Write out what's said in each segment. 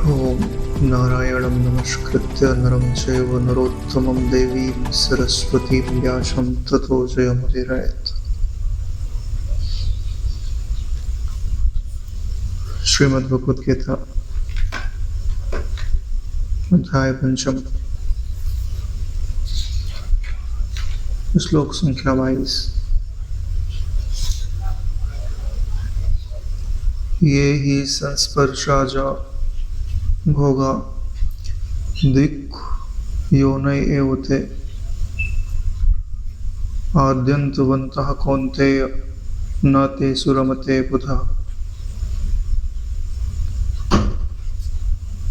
ओम नारायणं नमस्कृत्य नरं चैव नरोत्तमं देवीं सरस्वतीं व्यासं ततो जयमुदीरयेत्। श्रीमद्भगवद्गीता अध्याय पंचम, श्लोक संख्या 22। ये ही संस्पर्शाजा भोगा दिक् योनय एव ते आद्यन्तवन्तः कौन्तेय न ते सुरमते बुधा।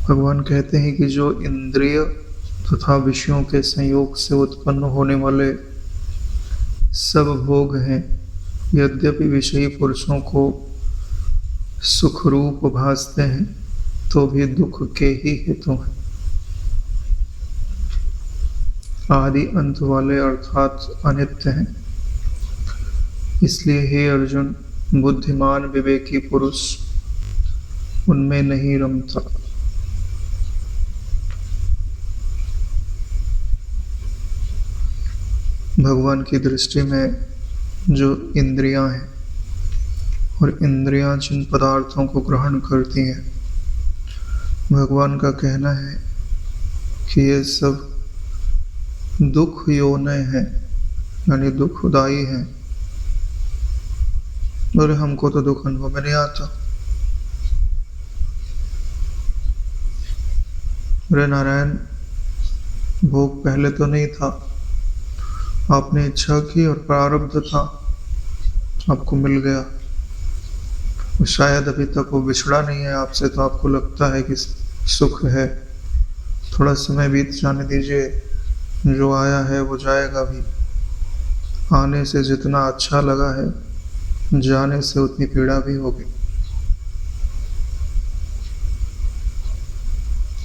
भगवान कहते हैं कि जो इंद्रिय तथा विषयों के संयोग से उत्पन्न होने वाले सब भोग हैं, यद्यपि विषयी पुरुषों को सुखरूप भासते हैं तो भी दुख के ही हेतु हैं। आदि अंत वाले अर्थात अनित्य हैं। इसलिए हे अर्जुन, बुद्धिमान विवेकी पुरुष उनमें नहीं रमता। भगवान की दृष्टि में जो इंद्रियां हैं और इंद्रियां जिन पदार्थों को ग्रहण करती हैं, भगवान का कहना है कि ये सब दुख योनय हैं, यानी दुखदायी हैं। और हमको तो दुख अनुभव में नहीं आता। अरे नारायण, भोग पहले तो नहीं था, आपने इच्छा की और प्रारब्ध था, आपको मिल गया। शायद अभी तक वो बिछड़ा नहीं है आपसे, तो आपको लगता है कि सुख है। थोड़ा समय बीत जाने दीजिए, जो आया है वो जाएगा भी। आने से जितना अच्छा लगा है, जाने से उतनी पीड़ा भी होगी।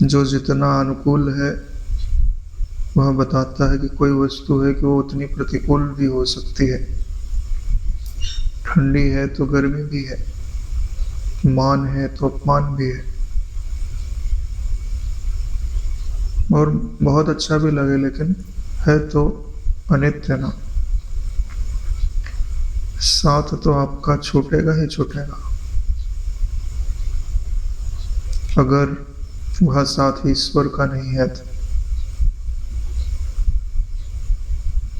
जो जितना अनुकूल है वह बताता है कि कोई वस्तु है कि वो उतनी प्रतिकूल भी हो सकती है। ठंडी है तो गर्मी भी है, मान है तो अपमान भी है, और बहुत अच्छा भी लगे, लेकिन है तो अनित्य ना। साथ तो आपका छूटेगा ही छूटेगा, अगर वह साथ ईश्वर का नहीं है तो।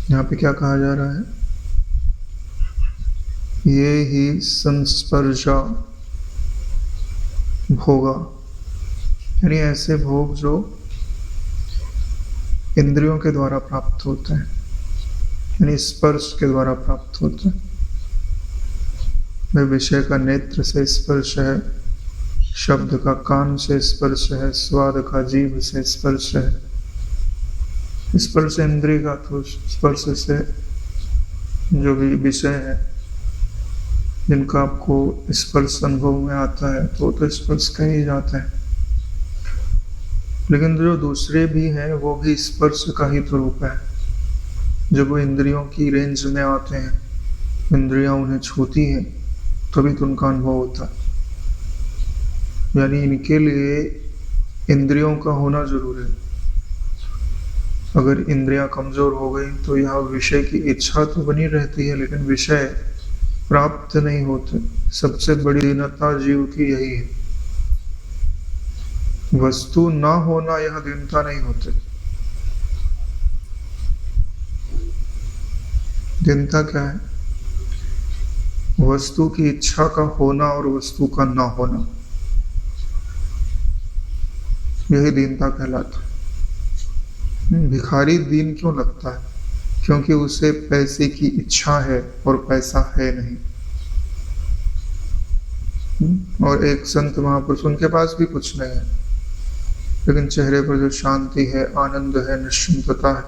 यहाँ पे क्या कहा जा रहा है? ये ही संस्पर्शा भोगा, यानी ऐसे भोग जो इंद्रियों के द्वारा प्राप्त होते हैं, यानी स्पर्श के द्वारा प्राप्त होते हैं। वे विषय का नेत्र से स्पर्श है, शब्द का कान से स्पर्श है, स्वाद का जीभ से स्पर्श है। स्पर्श इंद्रिय का, तो स्पर्श से जो भी विषय है जिनका आपको स्पर्श अनुभव में आता है, तो स्पर्श कहे जाते हैं। लेकिन जो दूसरे भी हैं वो भी स्पर्श का ही तो रूप है। जब वो इंद्रियों की रेंज में आते हैं, इंद्रियां उन्हें छूती हैं, तभी तो उनका अनुभव होता है। यानी इनके लिए इंद्रियों का होना जरूरी है। अगर इंद्रियां कमजोर हो गई तो यह विषय की इच्छा तो बनी रहती है, लेकिन विषय प्राप्त नहीं होते। सबसे बड़ी दीनता जीव की यही है। वस्तु ना होना यह दीनता नहीं होते। दीनता क्या है? वस्तु की इच्छा का होना और वस्तु का ना होना, यही दीनता कहलाता है। भिखारी दीन क्यों लगता है? क्योंकि उसे पैसे की इच्छा है और पैसा है नहीं। और एक संत महापुरुष, उनके पास भी कुछ नहीं है, लेकिन चेहरे पर जो शांति है, आनंद है, निश्चिंतता है।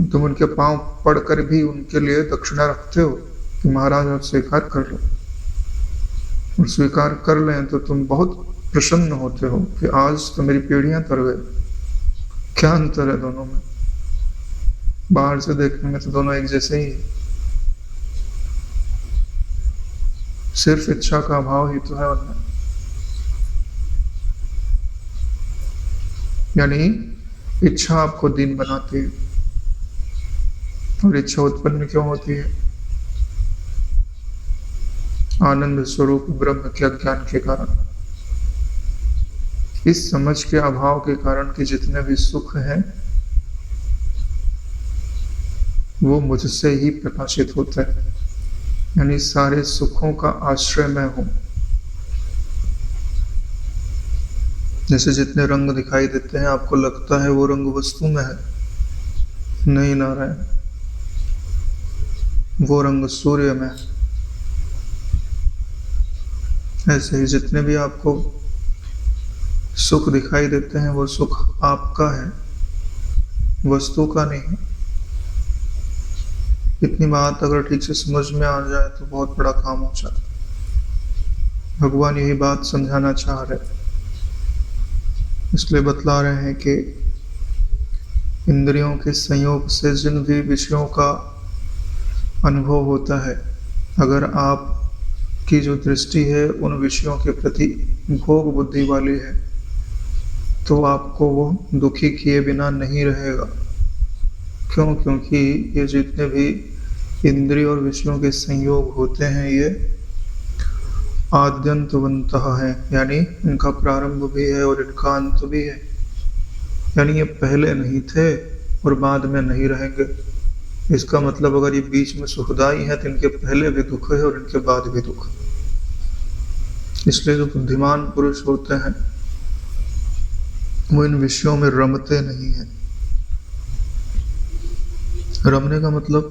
तुम उनके पांव पड़कर भी उनके लिए दक्षिणा रखते हो कि महाराज आप स्वीकार कर लो, और स्वीकार कर लें तो तुम बहुत प्रसन्न होते हो कि आज तो मेरी पीढ़ियां तर गई। क्या अंतर है दोनों में? बाहर से देखने में तो दोनों एक जैसे ही है। सिर्फ इच्छा का अभाव ही तो है उनमें। यानी इच्छा आपको दीन बनाती है। और इच्छा उत्पन्न क्यों होती है? आनंद स्वरूप ब्रह्म के अज्ञान के कारण, इस समझ के अभाव के कारण कि जितने भी सुख हैं वो मुझसे ही प्रकाशित होता है, यानी सारे सुखों का आश्रय मैं हूं। जैसे जितने रंग दिखाई देते हैं आपको लगता है वो रंग वस्तु में है, नहीं नारायण, वो रंग सूर्य में है। ऐसे ही जितने भी आपको सुख दिखाई देते हैं वो सुख आपका है, वस्तु का नहीं है। इतनी बात अगर ठीक से समझ में आ जाए तो बहुत बड़ा काम हो जाता है। भगवान यही बात समझाना चाह रहे हैं, इसलिए बतला रहे हैं कि इंद्रियों के संयोग से जिन भी विषयों का अनुभव होता है, अगर आपकी जो दृष्टि है उन विषयों के प्रति भोग बुद्धि वाली है तो आपको वो दुखी किए बिना नहीं रहेगा। क्यों? क्योंकि ये जितने भी इंद्रिय और विषयों के संयोग होते हैं ये आद्यंतवंतः है, यानी इनका प्रारंभ भी है और इनका अंत भी है। यानी ये पहले नहीं थे और बाद में नहीं रहेंगे। इसका मतलब अगर ये बीच में सुखदाई है तो इनके पहले भी दुख है और इनके बाद भी दुख। इसलिए जो बुद्धिमान पुरुष होते हैं वो इन विषयों में रमते नहीं हैं। रमने का मतलब,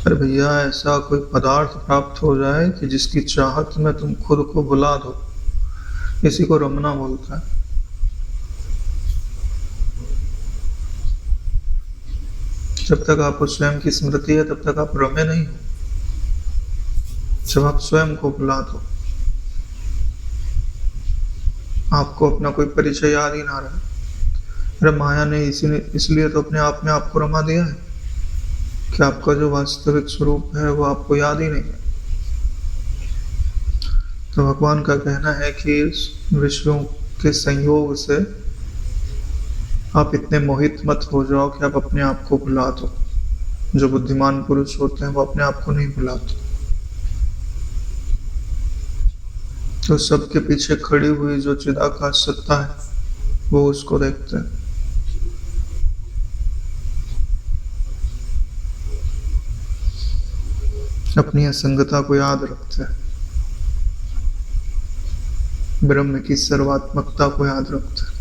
अरे भैया ऐसा कोई पदार्थ प्राप्त हो जाए कि जिसकी चाहत में तुम खुद को भुला दो, इसी को रमना बोलता है। जब तक आपको स्वयं की स्मृति है तब तक आप रमे नहीं हो। जब आप स्वयं को भुला दो, आपको अपना कोई परिचय याद ही ना रहे। अरे माया ने इसलिए तो अपने आप में आपको रमा दिया है कि आपका जो वास्तविक स्वरूप है वो आपको याद ही नहीं है। तो भगवान का कहना है कि विषयों के संयोग से आप इतने मोहित मत हो जाओ कि आप अपने आप को भुला दो। जो बुद्धिमान पुरुष होते हैं वो अपने आप को नहीं भुलाते, तो सबके पीछे खड़ी हुई जो चिदाकाश सत्ता है वो उसको देखते हैं। अपनी असंगता को याद रखते हैं, ब्रह्म की सर्वात्मकता को याद रखते हैं,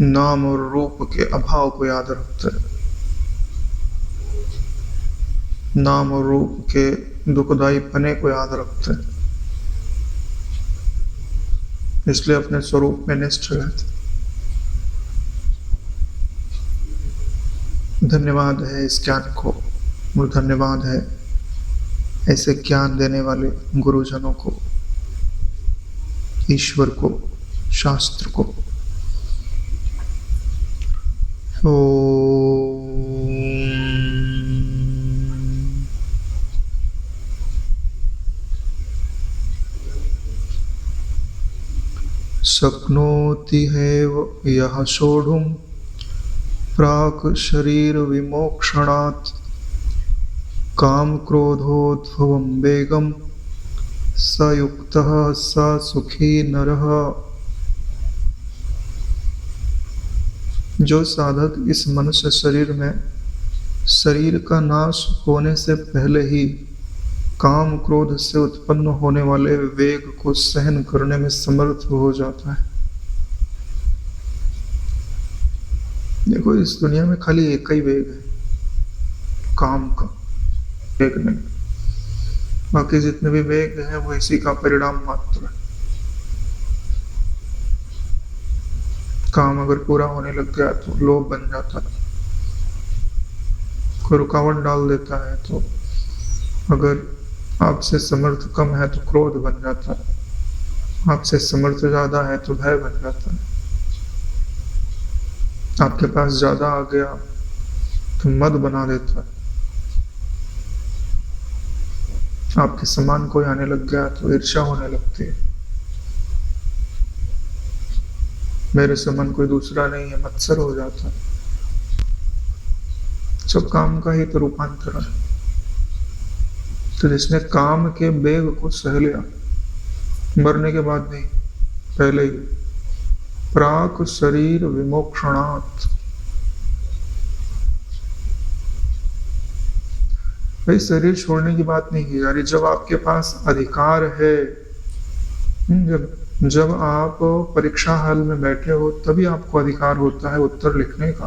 नाम और रूप के अभाव को याद रखते हैं, नाम और रूप के दुखदाई पने को याद रखते हैं। इसलिए अपने स्वरूप में निष्ठ रहते। धन्यवाद है इस ज्ञान को, और धन्यवाद है ऐसे ज्ञान देने वाले गुरुजनों को, ईश्वर को, शास्त्र को। शक्नोति हैव यः सोढुं प्राक् शरीर विमोक्षणात् काम क्रोधोद्भवं वेगं स युक्तः स सुखी नरः। जो साधक इस मनुष्य शरीर में शरीर का नाश होने से पहले ही काम क्रोध से उत्पन्न होने वाले वेग को सहन करने में समर्थ हो जाता है। देखो इस दुनिया में खाली एक ही वेग है, काम का वेग नहीं। बाकी जितने भी वेग हैं वो इसी का परिणाम मात्र है। काम अगर पूरा होने लग गया तो लोभ बन जाता है, कोई रुकावट डाल देता है तो अगर आपसे समर्थ कम है तो क्रोध बन जाता है, आपसे समर्थ ज्यादा है तो भय बन जाता है, आपके पास ज्यादा आ गया तो मद बना देता है, आपके समान कोई आने लग गया तो ईर्ष्या होने लगती है। मेरे से मन कोई दूसरा नहीं है, मत्सर हो जाता है। सब काम का ही तो रूपांतरण है। तो जिसने काम के बेग को सह लिया, मरने के बाद नहीं, पहले ही, प्राक शरीर विमोक्षणात्। भाई शरीर छोड़ने की बात नहीं की जा रही, जब आपके पास अधिकार है, जब जब आप परीक्षा हॉल में बैठे हो तभी आपको अधिकार होता है उत्तर लिखने का।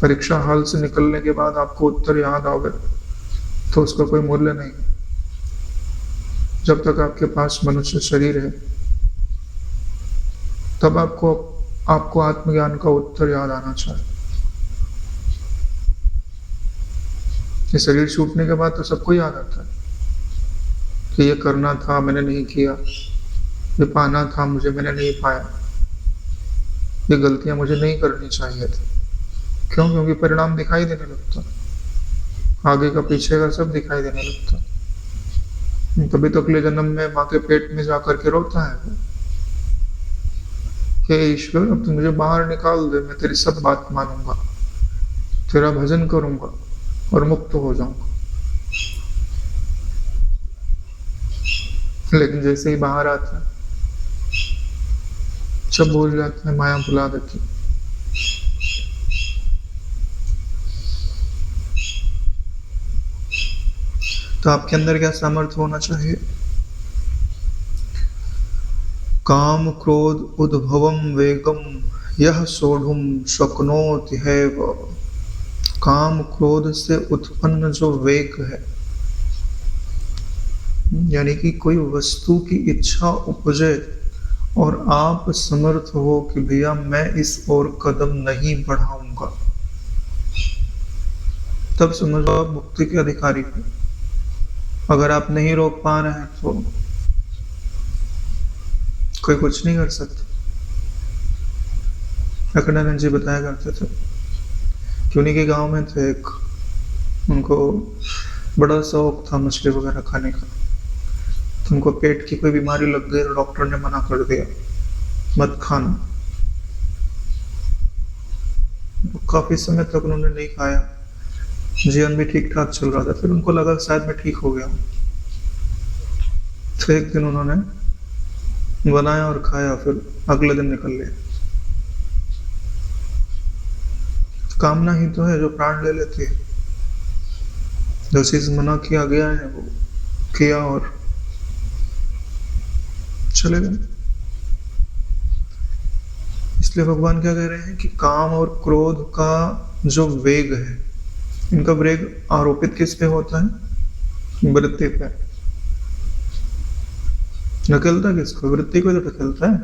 परीक्षा हॉल से निकलने के बाद आपको उत्तर याद आवे तो उसका कोई मूल्य नहीं। जब तक आपके पास मनुष्य शरीर है तब आपको आत्मज्ञान का उत्तर याद आना चाहिए। ये शरीर छूटने के बाद तो सबको याद आता है कि ये करना था मैंने नहीं किया, ये पाना था मुझे मैंने नहीं पाया, ये गलतियां मुझे नहीं करनी चाहिए थी। क्यों? क्योंकि परिणाम दिखाई देने लगता, आगे का पीछे का सब दिखाई देने लगता। तभी तो अगले जन्म में माँ के पेट में जाकर के रोता है कि ईश्वर अब तू मुझे बाहर निकाल दे, मैं तेरी सब बात मानूंगा, तेरा भजन करूंगा और मुक्त हो जाऊंगा। लेकिन जैसे ही बाहर आता है सब भूल जाते हैं, माया भुला देती। तो आपके अंदर क्या सामर्थ्य होना चाहिए? काम क्रोध उद्भवम वेगम यह सोढ़ुम शक्नोति हैव। काम क्रोध से उत्पन्न जो वेग है, यानी कि कोई वस्तु की इच्छा उपजे और आप समर्थ हो कि भैया मैं इस ओर कदम नहीं बढ़ाऊंगा, तब समझो आप मुक्ति के अधिकारी हो। अगर आप नहीं रोक पा रहे हैं तो कोई कुछ नहीं कर सकता। अखंडानंद जी बताया करते थे कि उन्हीं के गांव में थे एक, उनको बड़ा शौक था मछली वगैरह खाने का। तो उनको पेट की कोई बीमारी लग गई और डॉक्टर ने मना कर दिया मत खाना। तो काफी समय तक उन्होंने नहीं खाया, जीवन भी ठीक ठाक चल रहा था। फिर उनको लगा शायद मैं ठीक हो गया। तो एक दिन उन्होंने बनाया और खाया, फिर अगले दिन निकल लिया। कामना ही तो है जो प्राण ले लेती है। जो चीज मना किया गया है वो किया और चले गए। इसलिए भगवान क्या कह रहे हैं कि काम और क्रोध का जो वेग है, इनका वेग आरोपित किस पे होता है? वृत्ति पे। ढकेलता किसको? वृत्ति को तो ढकेलता है।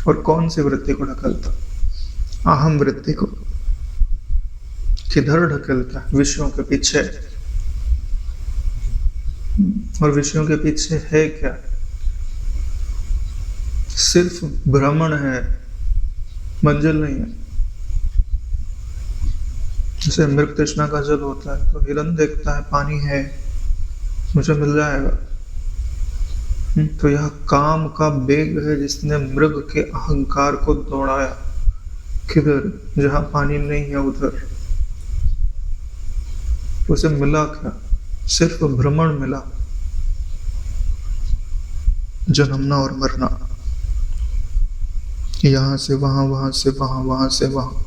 और कौन सी वृत्ति को ढकेलता? अहम वृत्ति को। किधर ढकेलता है? विषयों के पीछे। और विषयों के पीछे है क्या? सिर्फ भ्रमण है, मंजिल नहीं है। जैसे मृग तृष्णा का जल होता है तो हिरन देखता है पानी है, मुझे मिल जाएगा। तो यह काम का वेग है जिसने मृग के अहंकार को दौड़ाया। किधर? जहां पानी नहीं है उधर। उसे मिला क्या? सिर्फ भ्रमण मिला, जन्मना और मरना, यहां से वहां, वहां से वहां, वहां से वहां।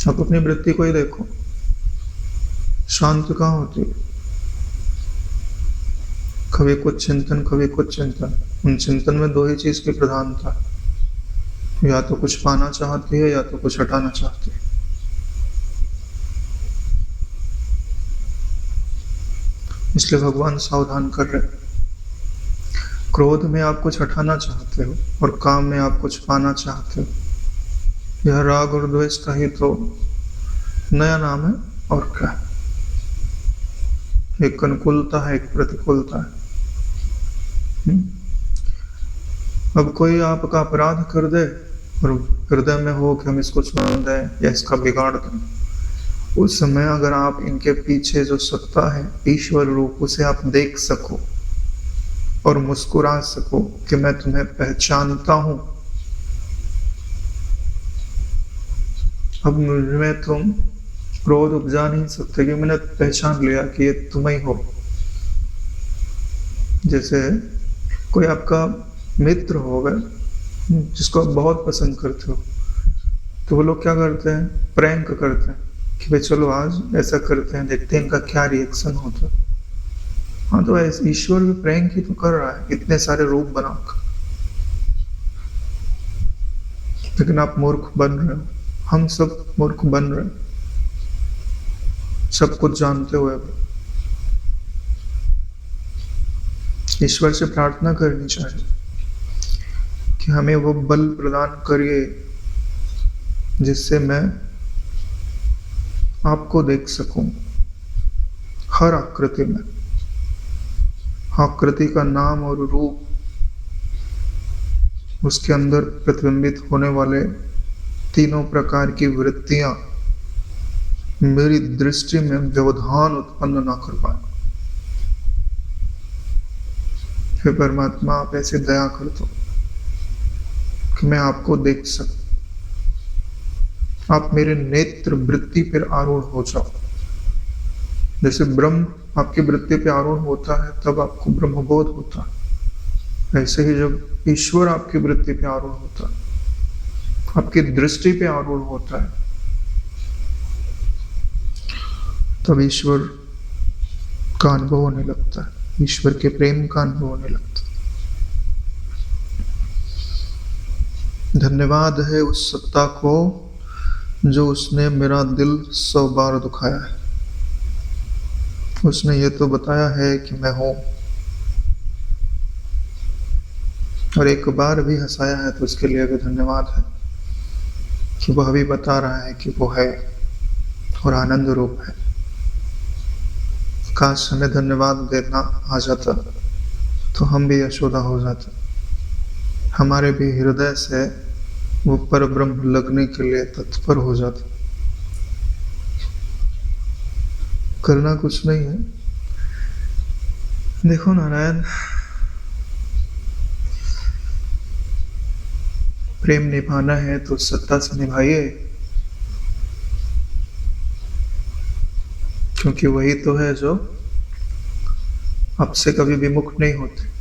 आप अपनी वृत्ति को ही देखो, शांत कहाँ होती है? कभी कुछ चिंतन, कभी कुछ चिंतन। उन चिंतन में दो ही चीज की प्रधानता, या तो कुछ पाना चाहती है या तो कुछ हटाना चाहती है। इसलिए भगवान सावधान कर रहे हैं। क्रोध में आप कुछ हटाना चाहते हो और काम में आप कुछ पाना चाहते हो। यह राग और द्वेष का ही तो नया नाम है, और क्या है? एक अनुकूलता है, एक प्रतिकूलता है। अब कोई आपका अपराध कर दे और हृदय में हो कि हम इसको छोड़ दें या इसका बिगाड़ दें, उस समय अगर आप इनके पीछे जो सत्ता है ईश्वर रूप, उसे आप देख सको और मुस्कुरा सको कि मैं तुम्हें पहचानता हूं। अब मुझमें तुम क्रोध उपजा नहीं सकते कि मैंने पहचान लिया कि ये तुम ही हो। जैसे कोई आपका मित्र होगा जिसको आप बहुत पसंद करते हो, तो वो लोग क्या करते हैं, प्रैंक करते हैं कि भाई चलो आज ऐसा करते हैं, देखते हैं इनका क्या रिएक्शन होता है। हाँ, तो ऐसे ईश्वर भी प्रैंक ही तो कर रहा है इतने सारे रूप बनाकर, लेकिन आप मूर्ख बन रहे हो, हम सब मूर्ख बन रहे हैं, सब कुछ जानते हुए भी। ईश्वर से प्रार्थना करनी चाहिए कि हमें वो बल प्रदान करिए जिससे मैं आपको देख सकूं हर आकृति में। आकृति का नाम और रूप, उसके अंदर प्रतिबिंबित होने वाले तीनों प्रकार की वृत्तियां मेरी दृष्टि में व्यवधान उत्पन्न ना कर पाए। हे परमात्मा, आप ऐसे दया कर दो कि मैं आपको देख सकूं। आप मेरे नेत्र वृत्ति पर आरूढ़ हो जाओ। जैसे ब्रह्म आपकी वृत्ति पे आरूढ़ होता है तब आपको ब्रह्मबोध होता है, ऐसे ही जब ईश्वर आपकी वृत्ति पे आरूढ़ होता है, आपकी दृष्टि पे आरूढ़ होता है, तब ईश्वर का अनुभव होने लगता है, ईश्वर के प्रेम का अनुभव होने लगता है। धन्यवाद है उस सत्ता को जो उसने मेरा दिल 100 बार दुखाया है। उसने ये तो बताया है कि मैं हूं, और एक बार भी हंसाया है, तो उसके लिए भी धन्यवाद है कि वह भी बता रहा है कि वो है और आनंद रूप है। काश हमें धन्यवाद देना आ जाता तो हम भी यशोदा हो जाते, हमारे भी हृदय से वो पर ब्रह्म लगने के लिए तत्पर हो जाता। करना कुछ नहीं है। देखो नारायण, प्रेम निभाना है तो सत्ता से निभाइए, क्योंकि वही तो है जो आपसे कभी विमुख नहीं होते।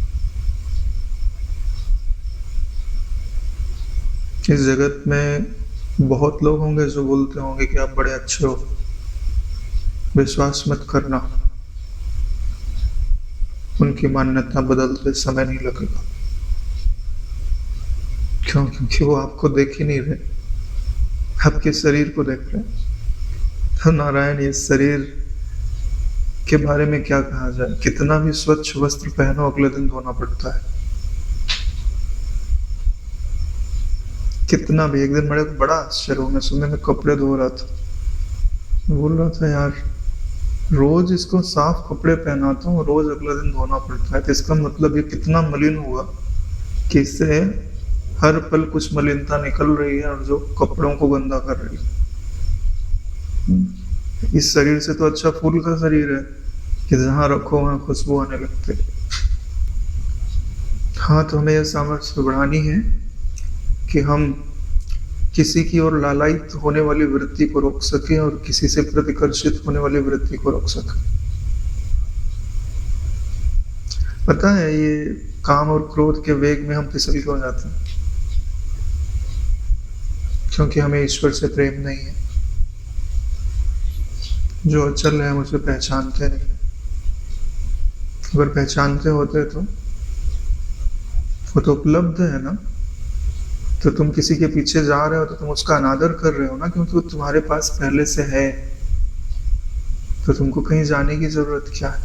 इस जगत में बहुत लोग होंगे जो बोलते होंगे कि आप बड़े अच्छे हो, विश्वास मत करना, उनकी मान्यता बदलते समय नहीं लगेगा। क्यों? क्योंकि वो आपको देख ही नहीं रहे, आपके शरीर को देख रहे। तो नारायण, ये शरीर के बारे में क्या कहा जाए, कितना भी स्वच्छ वस्त्र पहनो अगले दिन धोना पड़ता है। कितना भी, एक दिन मेरे को बड़ा आश्चर्य हो, मैं सुबह में कपड़े धो रहा था, बोल रहा था यार रोज इसको साफ कपड़े पहनाता हूँ, रोज अगला दिन धोना पड़ता है, तो इसका मतलब ये कितना मलिन हुआ कि इससे हर पल कुछ मलिनता निकल रही है और जो कपड़ों को गंदा कर रही है। इस शरीर से तो अच्छा फूल का शरीर है कि जहां रखो वहां खुशबू आने लगते। हाँ, तो हमें यह सामर्थ्य बढ़ानी है कि हम किसी की ओर लालायित होने वाली वृत्ति को रोक सकें और किसी से प्रतिकर्षित होने वाली वृत्ति को रोक सकें। पता है, ये काम और क्रोध के वेग में हम फिसल क्यों जाते हैं? क्योंकि हमें ईश्वर से प्रेम नहीं है। जो अचल है हम उसे पहचानते नहीं। अगर पहचानते होते तो वो तो उपलब्ध है ना, तो तुम किसी के पीछे जा रहे हो तो तुम उसका अनादर कर रहे हो ना, क्योंकि वो तुम्हारे पास पहले से है, तो तुमको कहीं जाने की जरूरत क्या है।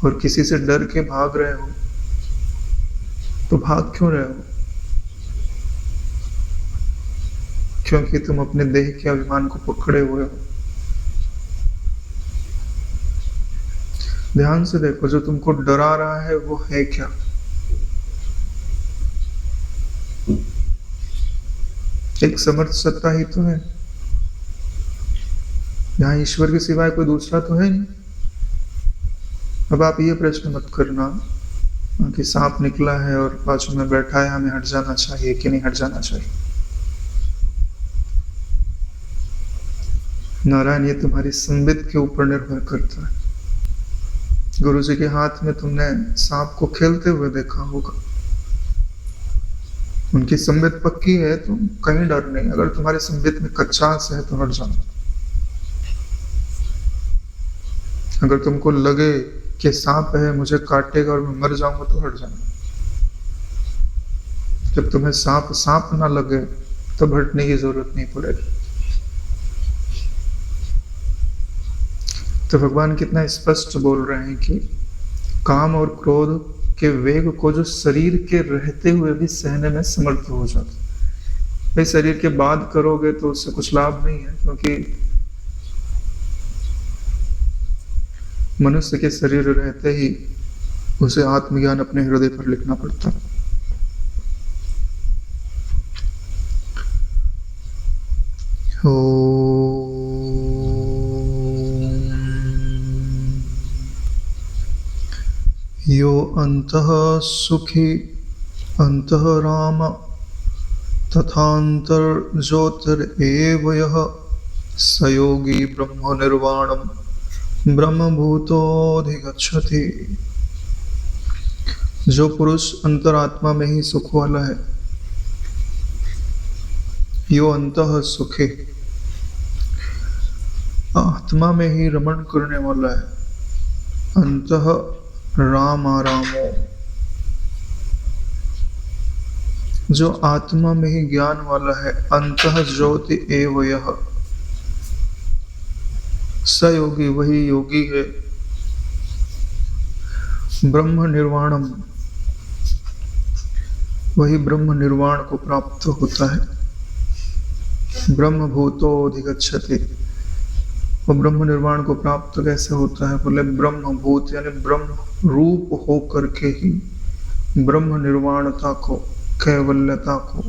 और किसी से डर के भाग रहे हो तो भाग क्यों रहे हो? क्योंकि तुम अपने देह के अभिमान को पकड़े हुए हो। ध्यान से देखो, जो तुमको डरा रहा है वो है क्या? एक समर्थ सत्ता ही तो है। यहाँ ईश्वर के सिवाय कोई दूसरा तो है नहीं। अब आप ये प्रश्न मत करना कि सांप निकला है और बाजू में बैठा है, हमें हट जाना चाहिए कि नहीं हट जाना चाहिए। नारायण, ये तुम्हारी संबित के ऊपर निर्भर करता है। गुरु जी के हाथ में तुमने सांप को खेलते हुए देखा होगा, उनकी संबित पक्की है तो कहीं डर नहीं। अगर तुम्हारी संबित में कच्चास है तो हट जाना। अगर तुमको लगे कि सांप है मुझे काटेगा और मैं मर जाऊंगा तो हट जाना। जब तुम्हें सांप सांप ना लगे तब हटने की जरूरत नहीं पड़ेगी। तो भगवान कितना स्पष्ट बोल रहे हैं कि काम और क्रोध के वेग को जो शरीर के रहते हुए भी सहने में समर्थ हो जाता। भाई शरीर के बाद करोगे तो उससे कुछ लाभ नहीं है, क्योंकि मनुष्य के शरीर रहते ही उसे आत्मज्ञान अपने हृदय पर लिखना पड़ता। यो अंतः सुखी अंतः राम तथांतर ज्योतिरेव यः स योगी ब्रह्म निर्वाणम ब्रह्मभूतोऽधिगच्छति। जो पुरुष अंतरात्मा में ही सुख वाला है, यो अंतः सुखी, आत्मा में ही रमण करने वाला है, अंतः राम आरामो, जो आत्मा में ही ज्ञान वाला है, अंतः ज्योति एव यः, स योगी वही योगी है, ब्रह्म निर्वाणम, वही ब्रह्म निर्वाण को प्राप्त होता है। ब्रह्म भूतो अधिगच्छति, वो ब्रह्म निर्वाण को प्राप्त कैसे होता है? बोले ब्रह्म भूत यानी ब्रह्म रूप हो करके ही ब्रह्म निर्वाणता को, कैवल्यता को,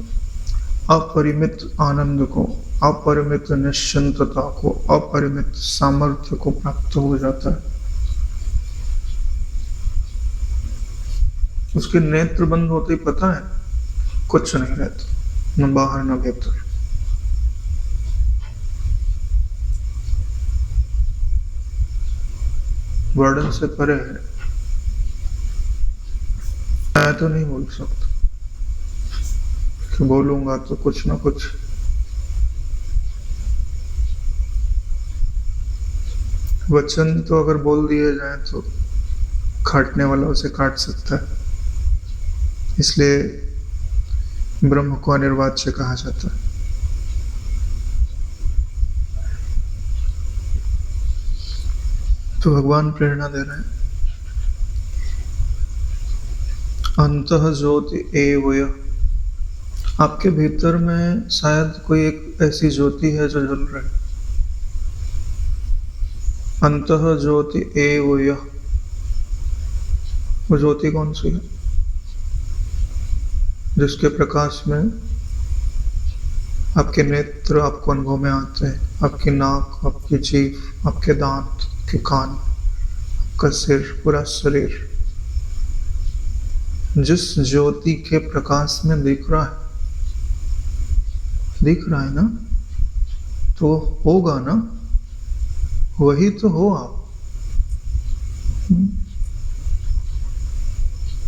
अपरिमित आनंद को, अपरिमित निश्चिंतता को, अपरिमित सामर्थ्य को प्राप्त हो जाता है। उसके नेत्र बंद होते ही पता है कुछ नहीं रहता, न बाहर न भीतर। वर्णन से परे है। मैं तो नहीं बोल सकता कि बोलूंगा तो कुछ ना कुछ वचन तो अगर बोल दिए जाए तो काटने वाला उसे काट सकता है। इसलिए ब्रह्म को अनिर्वाच्य कहा जाता है। तो भगवान प्रेरणा दे रहे हैं, अंतः ज्योति एव यः, आपके भीतर में शायद कोई एक ऐसी ज्योति है जो जल रही। अंतः ज्योति एव यः, वो ज्योति कौन सी है? जिसके प्रकाश में आपके नेत्र आपको अनुभव में आते हैं, आपकी नाक, आपकी जीभ, आपके दांत, आपके कान, आपका सिर, पूरा शरीर जिस ज्योति के प्रकाश में दिख रहा है ना, तो होगा ना, वही तो हो आप।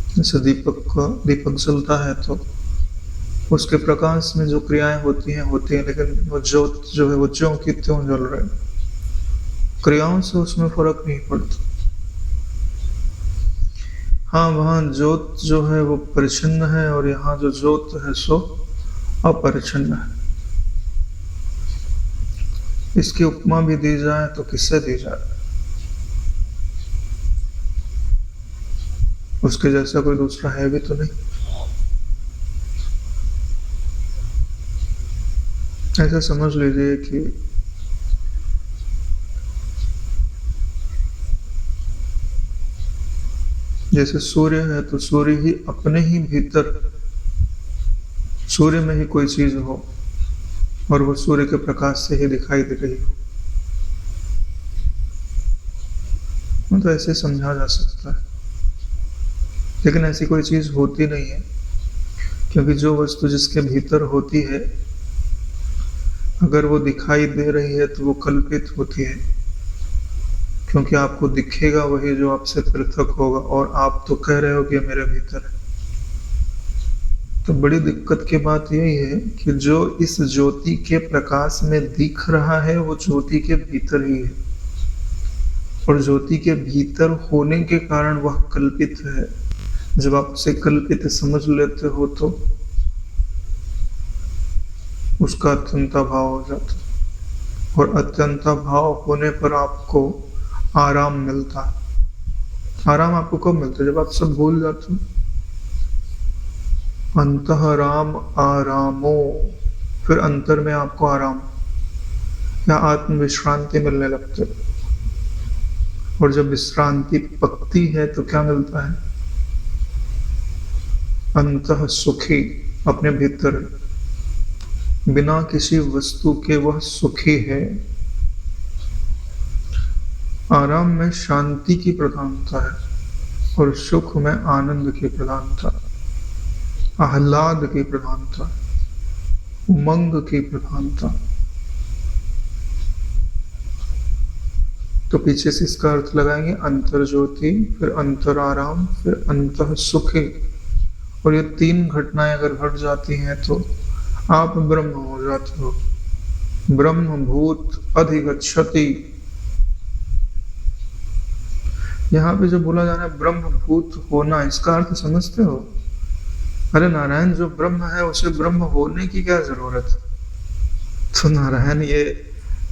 जैसे दीपक जलता है तो उसके प्रकाश में जो क्रियाएं होती हैं, लेकिन वो ज्योत जो है वो ज्यों की त्यों जल रहे हैं। क्रियाओं से उसमें फर्क नहीं पड़ता। हाँ, वहाँ ज्योत जो है वो परिच्छिन्न है और यहाँ जो ज्योत है सो अपरिच्छिन्न है। इसकी उपमा भी दी जाए तो किससे दी जाए? उसके जैसा कोई दूसरा है भी तो नहीं। ऐसा समझ लीजिए कि जैसे सूर्य है तो सूर्य ही अपने ही भीतर, सूर्य में ही कोई चीज हो और वो सूर्य के प्रकाश से ही दिखाई दे रही हो। तो ऐसे समझा जा सकता है। लेकिन ऐसी कोई चीज होती नहीं है, क्योंकि जो वस्तु जिसके भीतर होती है, अगर वो दिखाई दे रही है तो वो कल्पित होती है, क्योंकि आपको दिखेगा वही जो आपसे पृथक होगा, और आप तो कह रहे हो कि मेरे भीतर है। तो बड़ी दिक्कत की बात यही है कि जो इस ज्योति के प्रकाश में दिख रहा है वो ज्योति के भीतर ही है, और ज्योति के भीतर होने के कारण वह कल्पित है। जब आप उसे कल्पित समझ लेते हो तो उसका अत्यंता भाव हो जाता है, और अत्यंता भाव होने पर आपको आराम मिलता है। आराम आपको कब मिलता है? जब आप सब भूल जाते हो। अंतः राम आरामो, फिर अंतर में आपको आराम या आत्म विश्रांति मिलने लगते, और जब विश्रांति पकती है तो क्या मिलता है? अंतः सुखी, अपने भीतर बिना किसी वस्तु के वह सुखी है। आराम में शांति की प्रधानता है, और सुख में आनंद की प्रधानता, आह्लाद की प्रधानता, उमंग की प्रधानता। तो पीछे से इसका अर्थ लगाएंगे अंतर ज्योति, फिर अंतर आराम, फिर अंतः सुखी। और ये तीन घटनाएं अगर घट जाती हैं तो आप ब्रह्म हो जाते हो। ब्रह्म भूत अधिगच्छति। यहाँ पे जो बोला जा रहा है ब्रह्म भूत होना, इसका अर्थ समझते हो? अरे नारायण जो ब्रह्म है उसे ब्रह्म होने की क्या जरूरत? तो नारायण ये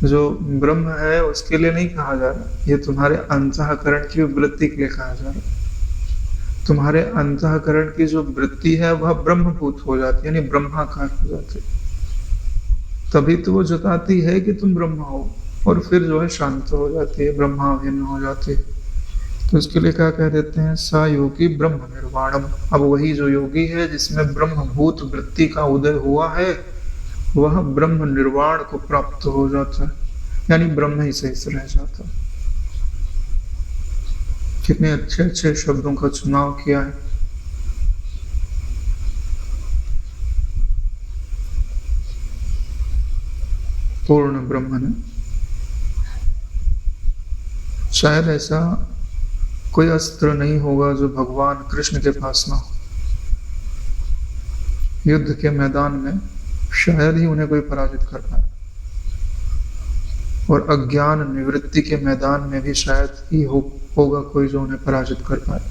जो ब्रह्म है उसके लिए नहीं कहा जा रहा, ये तुम्हारे अंतःकरण की वृत्ति के लिए कहा जा रहा। तुम्हारे अंतःकरण की जो वृत्ति है वह ब्रह्मभूत हो जाती है, यानी ब्रह्माकार हो जाती है। तभी तो वो जताती है कि तुम ब्रह्म हो, और फिर जो है शांत हो जाती है, ब्रह्माभिन्न हो जाती है। तो इसके लिए क्या कह देते हैं? सा योगी ब्रह्म निर्वाणम। अब वही जो योगी है जिसमें ब्रह्मभूत वृत्ति का उदय हुआ है, वह ब्रह्म निर्वाण को प्राप्त हो जाता है, यानी ब्रह्म ही सही से रह जाता है। कितने अच्छे अच्छे शब्दों का चुनाव किया है। पूर्ण ब्रह्म ने। शायद ऐसा कोई अस्त्र नहीं होगा जो भगवान कृष्ण के पास ना हो। युद्ध के मैदान में शायद ही उन्हें कोई पराजित कर पाए, और अज्ञान निवृत्ति के मैदान में भी शायद ही होगा कोई जो उन्हें पराजित कर पाए,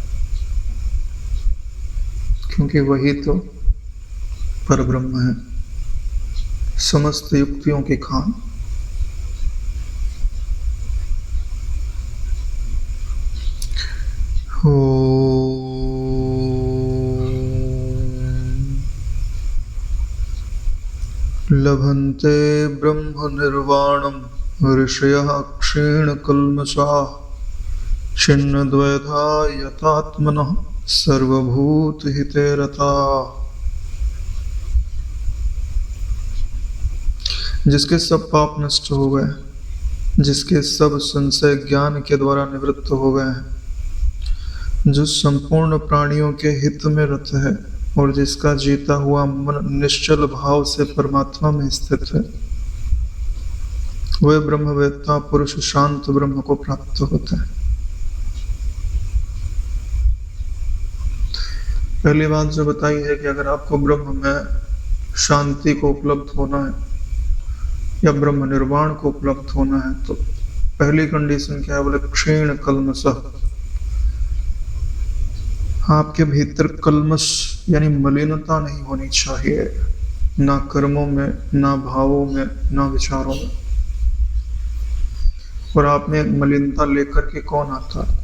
क्योंकि वही तो परब्रह्म है, समस्त युक्तियों की खान। लभन्ते ब्रह्म निर्वाणम् ऋषयः क्षीणकल्मषाः छिन्नद्वैधा यतात्मनः सर्वभूतहिते रताः। जिसके सब पाप नष्ट हो गए, जिसके सब संशय ज्ञान के द्वारा निवृत्त हो गए हैं, जो संपूर्ण प्राणियों के हित में रत है, और जिसका जीता हुआ मन निश्चल भाव से परमात्मा में स्थित है, वह ब्रह्मवेत्ता पुरुष शांत ब्रह्म को प्राप्त होता है। पहली बात जो बताई है कि अगर आपको ब्रह्म में शांति को उपलब्ध होना है या ब्रह्म निर्वाण को उपलब्ध होना है, तो पहली कंडीशन क्या है? बोले क्षीण कल्मषः। आपके भीतर कल्मश यानी मलिनता नहीं होनी चाहिए, ना कर्मों में, ना भावों में, ना विचारों में। और आप में एक मलिनता लेकर के कौन आता है?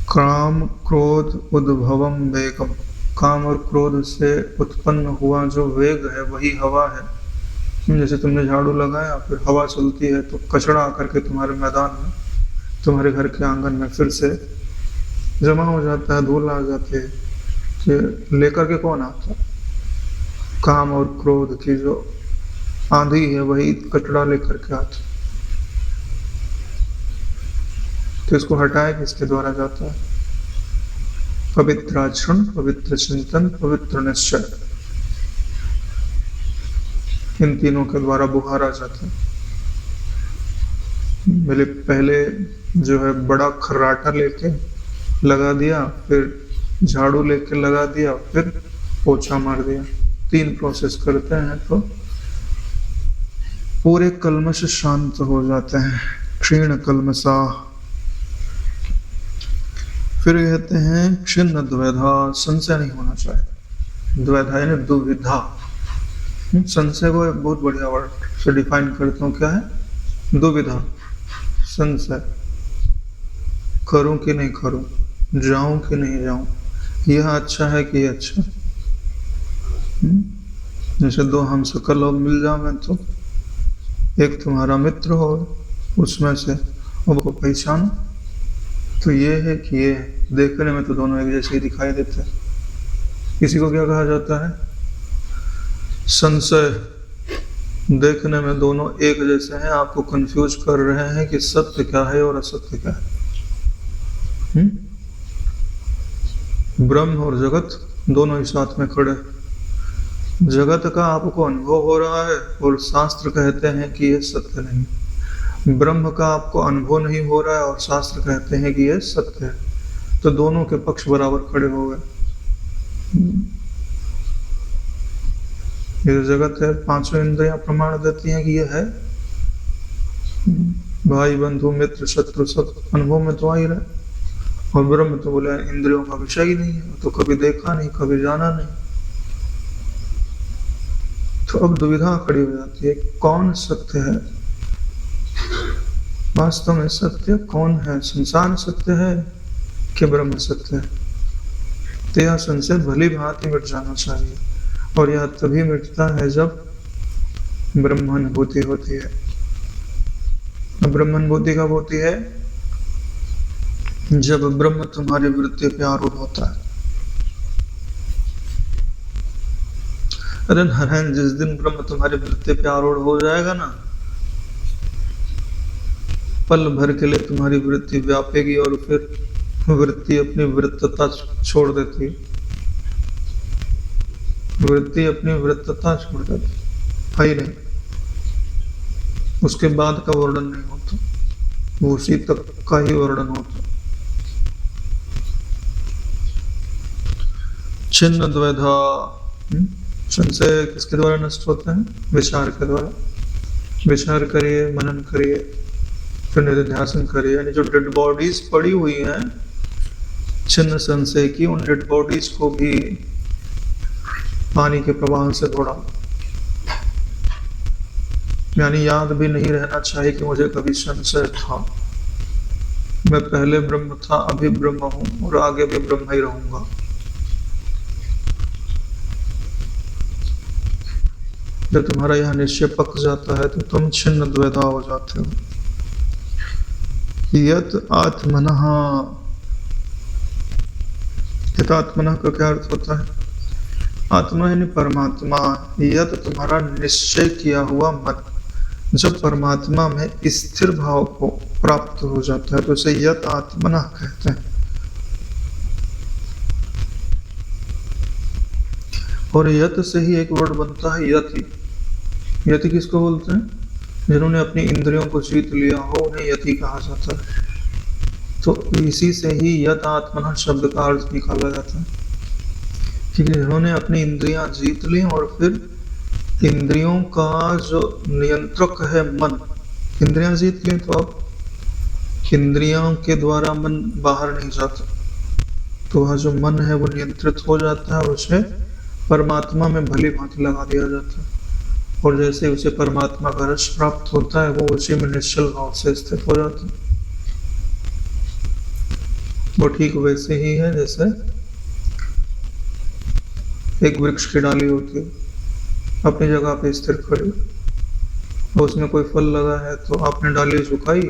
काम क्रोध उद्भवम वेगम। काम और क्रोध से उत्पन्न हुआ जो वेग है वही हवा है। जैसे तुमने झाड़ू लगाया, फिर हवा चलती है तो कचरा आकर के तुम्हारे मैदान में, तुम्हारे घर के आंगन में फिर से जमा हो जाता है, धूल आ जाती है। तो लेकर के कौन आता है? काम और क्रोध की जो आंधी है वही कचरा लेकर के आता है। तो इसको हटाए किसके द्वारा जाता है? पवित्र आचरण, पवित्र चिंतन, पवित्र निश्चय, इन तीनों के द्वारा बुहारा जाता है। पहले जो है बड़ा खर्राटा लेके लगा दिया, फिर झाड़ू लेके लगा दिया, फिर पोछा मार दिया। 3 प्रोसेस करते हैं तो पूरे कल्मश शांत हो जाते हैं। क्षीण कल्मसा। फिर कहते हैं क्षीण द्वैधा, संशय नहीं होना चाहिए। द्वैधा यानी दुविधा। संशय को एक बहुत बढ़िया वर्ड से डिफाइन करता हूँ, क्या है? दुविधा, संशय, करूं कि नहीं करूं, जाऊं कि नहीं जाऊं, यह अच्छा है कि यह अच्छा। जैसे 2 हमशक्ल लोग मिल जाए तो एक तुम्हारा मित्र हो, उसमें से वो पहचानो तो ये है कि ये है। देखने में तो दोनों एक जैसे ही दिखाई देते हैं। किसी को क्या कहा जाता है? संशय। देखने में दोनों एक जैसे हैं, आपको कंफ्यूज कर रहे हैं कि सत्य क्या है और असत्य क्या है। ब्रह्म और जगत दोनों ही साथ में खड़े। जगत का आपको अनुभव हो रहा है और शास्त्र कहते हैं कि यह सत्य नहीं। ब्रह्म का आपको अनुभव नहीं हो रहा है और शास्त्र कहते हैं कि यह सत्य है। तो दोनों के पक्ष बराबर खड़े हो गए। ये जगत है, 5 इंद्रियां प्रमाण देती हैं कि यह है। भाई बंधु मित्र शत्रु सब अनुभव में तो आ ही रहे। और ब्रह्म तो बोला इंद्रियों का विषय ही नहीं है, तो कभी देखा नहीं, कभी जाना नहीं। तो अब दुविधा खड़ी हो जाती है, कौन सत्य है? वास्तव में सत्य कौन है? संसार सत्य है कि ब्रह्म सत्य है? तो यह संशय भली भांति मिट जाना चाहिए। और यह तभी मिटता है जब ब्रह्मानुभूति होती है। ब्रह्मानुभूति कब होती है? जब ब्रह्म तुम्हारी वृत्ति पे आरूढ़ होता है। अरे नारायण, जिस दिन ब्रह्म तुम्हारी वृत्ति पे आरूढ़ हो जाएगा ना, पल भर के लिए तुम्हारी वृत्ति व्यापेगी और फिर वृत्ति अपनी वृत्तता छोड़ देती है। वृत्ति अपनी वृत्तता छोड़ देती है ही नहीं। उसके बाद का वर्णन नहीं होता, वो उसी तक का ही वर्णन होता। छिन्न द्वैधा। संशय किसके द्वारा नष्ट होता है? विचार के द्वारा। विचार करिए, मनन करिए, फिर निधिध्यासन करिए। यानी जो डेड बॉडीज पड़ी हुई हैं छिन्न संशय की, उन डेड बॉडीज को भी पानी के प्रवाह से थोड़ा, यानी याद भी नहीं रहना चाहिए कि मुझे कभी संशय था। मैं पहले ब्रह्म था, अभी ब्रह्म हूं और आगे भी ब्रह्म ही रहूंगा। जब तुम्हारा यह निश्चय पक जाता है तो तुम छिन्न द्वैधा हो जाते हो। यत आत्मनः। यत आत्मनः का क्या अर्थ होता है? आत्मा यानी परमात्मा। यत तुम्हारा निश्चय किया हुआ मन जब परमात्मा में स्थिर भाव को प्राप्त हो जाता है तो उसे यत आत्मनः कहते हैं। और यत से ही एक वर्ड बनता है यति। यति किसको बोलते हैं? जिन्होंने अपनी इंद्रियों को जीत लिया हो, उन्हें यति कहा जाता है। तो इसी से ही यत आत्मनः शब्द का अर्थ निकाला जाता है कि जिन्होंने अपनी इंद्रियां जीत ली और फिर इंद्रियों का जो नियंत्रक है मन, इंद्रियां जीत ली तो अब इंद्रियों के द्वारा मन बाहर नहीं जाता, तो वह जो मन है वो नियंत्रित हो जाता है और उसे परमात्मा में भली भांति लगा दिया जाता है। और जैसे उसे परमात्मा का रस प्राप्त होता है वो उसी में निश्चल भाव से स्थित हो जाता है। वो ठीक वैसे ही है जैसे एक वृक्ष की डाली होती है, अपनी जगह पे स्थिर खड़ी, और उसमें कोई फल लगा है तो आपने डाली झुकाई,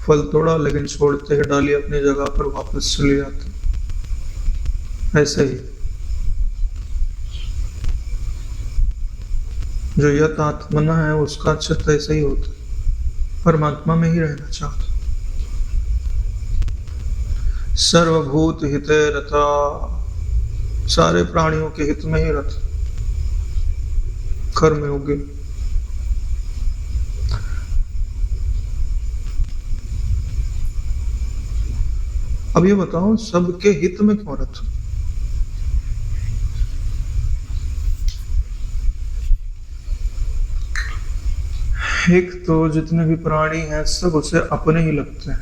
फल तोड़ा, लेकिन छोड़ते ही डाली अपनी जगह पर वापस चली जाती। ऐसे ही जो यत आत्मना है उसका चित्त ऐसे ही होता है, परमात्मा में ही रहना चाहता। सर्वभूत हिते रता, सारे प्राणियों के हित में ही रत, कर्म योगी। अब ये बताओ सबके हित में क्यों रत? एक तो जितने भी प्राणी हैं सब उसे अपने ही लगते हैं,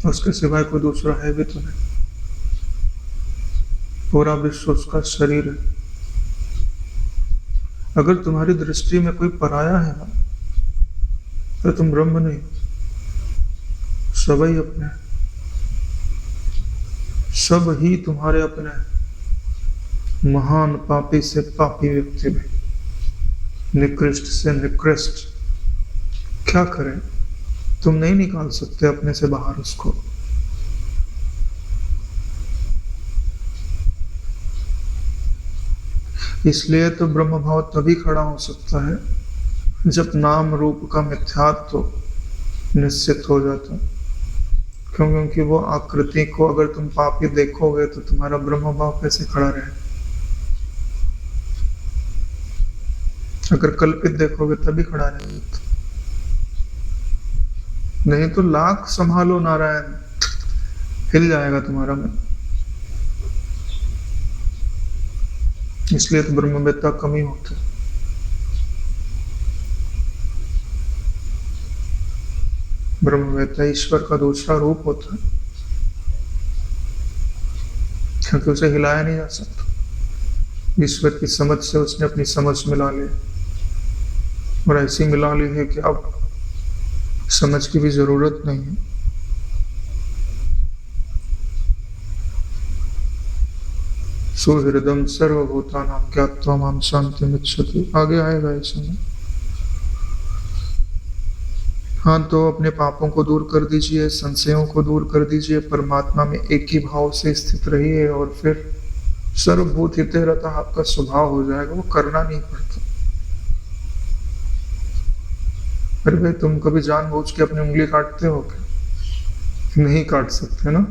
उसके सिवाय कोई दूसरा है भी तो नहीं। पूरा विश्व उसका शरीर है। अगर तुम्हारी दृष्टि में कोई पराया है ना, तो तुम ब्रह्म नहीं, सब ही अपने, सब ही तुम्हारे अपने। महान पापी से पापी व्यक्ति में, निकृष्ट से निकृष्ट, क्या करें? तुम नहीं निकाल सकते अपने से बाहर उसको। इसलिए तो ब्रह्म भाव तभी खड़ा हो सकता है जब नाम रूप का मिथ्यात्व निश्चित हो जाता। क्यों? क्योंकि वो आकृति को अगर तुम पापी देखोगे तो तुम्हारा ब्रह्म भाव कैसे खड़ा रहे? अगर कल्पित देखोगे तभी खड़ा रहेगा, नहीं तो लाख संभालो नारायण, हिल जाएगा तुम्हारा मन। इसलिए तो ब्रह्मवेत्ता कमी होता है। ब्रह्मवेत्ता ईश्वर का दूसरा रूप होता है, क्योंकि उसे हिलाया नहीं जा सकता। ईश्वर की समझ से उसने अपनी समझ मिला ली, और ऐसी मिला ली है कि अब समझ की भी जरूरत नहीं है। सुहृदम सर्वभूतानां ज्ञात्वा मां शान्तिमिच्छति, आगे आएगा इस समय। हाँ, तो अपने पापों को दूर कर दीजिए, संशयों को दूर कर दीजिए, परमात्मा में एक ही भाव से स्थित रहिए, और फिर सर्वभूत हिते रहता आपका स्वभाव हो जाएगा। वो करना नहीं पड़ता। अरे भाई, तुम कभी जानबूझ के अपनी उंगली काटते हो क्या? नहीं काट सकते ना।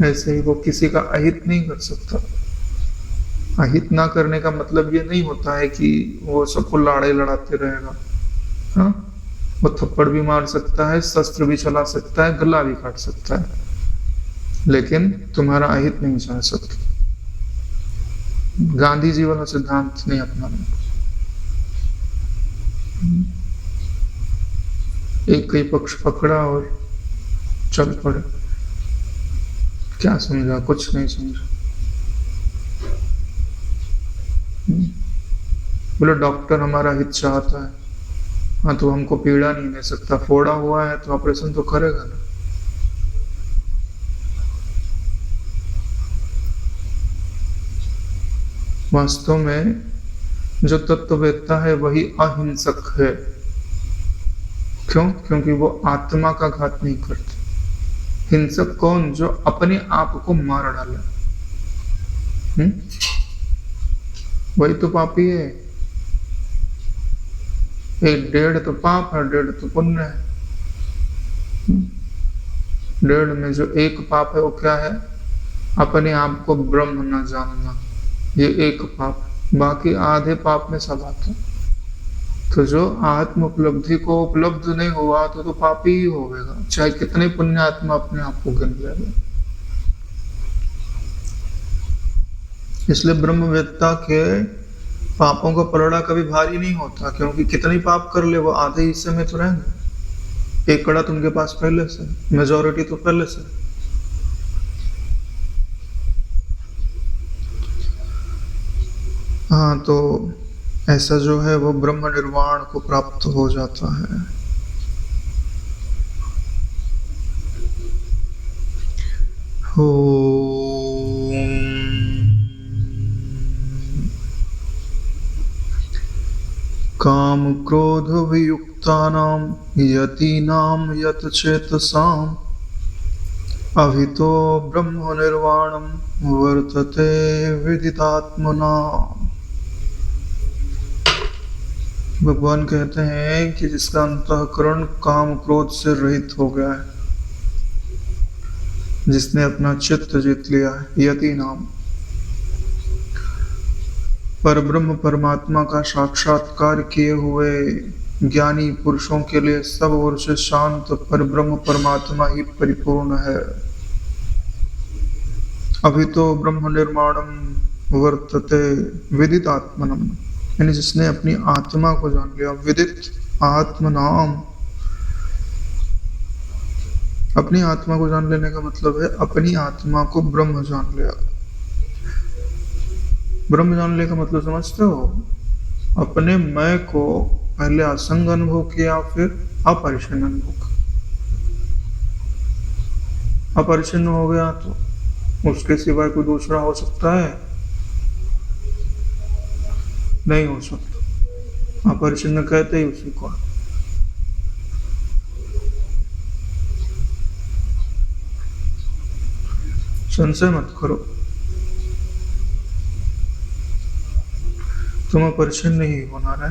ऐसे ही वो किसी का अहित नहीं कर सकता। अहित ना करने का मतलब ये नहीं होता है कि वो सबको लाड़े लड़ाते रहेगा। हाँ, वो थप्पड़ भी मार सकता है, शस्त्र भी चला सकता है, गला भी काट सकता है, लेकिन तुम्हारा अहित नहीं चाह सकता। गांधी जी वाला सिद्धांत नहीं अपनाना। एक ही पक्ष पकड़ा और चल पड़े। क्या समझा? कुछ नहीं समझा। बोलो डॉक्टर हमारा हित चाहता है, हाँ तो हमको पीड़ा नहीं दे सकता। फोड़ा हुआ है तो ऑपरेशन तो करेगा ना। वास्तव में जो तत्ववेत्ता है वही अहिंसक है। क्यों? क्योंकि वो आत्मा का घात नहीं करते। हिंसक कौन? जो अपने आप को मार डाले। वही तो पापी है। एक डेढ़ तो पाप है, डेढ़ तो पुण्य है। डेढ़ में जो एक पाप है वो क्या है? अपने आप को ब्रह्म न जानना, ये एक पाप। बाकी आधे पाप में सब आता है। तो जो आत्म उपलब्धि को उपलब्ध नहीं हुआ तो पापी ही होगा, चाहे कितने पुण्य आत्मा अपने आप को गिन लेगा। इसलिए ब्रह्मवेत्ता के पापों का पलड़ा कभी भारी नहीं होता, क्योंकि कितने पाप कर ले वो आधे हिस्से में तो रहेंगे। एक कड़ा तुमके पास पहले से, मेजॉरिटी तो पहले से। हाँ, तो ऐसा जो है वो ब्रह्म निर्वाण को प्राप्त हो जाता है। काम क्रोध वियुक्तानां यतीनां यत चेतसाम् अभितो ब्रह्म निर्वाणं वर्तते विदितात्मनाम्। भगवान कहते हैं कि जिसका अंतःकरण काम क्रोध से रहित हो गया है, जिसने अपना चित्त जीत लिया है। यति नाम परब्रह्म परमात्मा का साक्षात्कार किए हुए ज्ञानी पुरुषों के लिए सब ओर से शांत परब्रह्म परमात्मा ही परिपूर्ण है। अभी तो ब्रह्म निर्माणम वर्तते विदित आत्मनम, यानी जिसने अपनी आत्मा को जान लिया। विदित आत्मनाम, अपनी आत्मा को जान लेने का मतलब है अपनी आत्मा को ब्रह्म जान लिया। ब्रह्म जानने का मतलब समझते हो? अपने मैं को पहले असंग अनुभव किया, फिर अपरिच्छिन्न अनुभव किया। अपरिच्छिन्न हो गया तो उसके सिवाय कोई दूसरा हो सकता है? नहीं हो सकता। अपरिच्छिन्न कहते ही उसी को। संशय मत करो, तुम अपरिच्छिन्न नहीं होना है,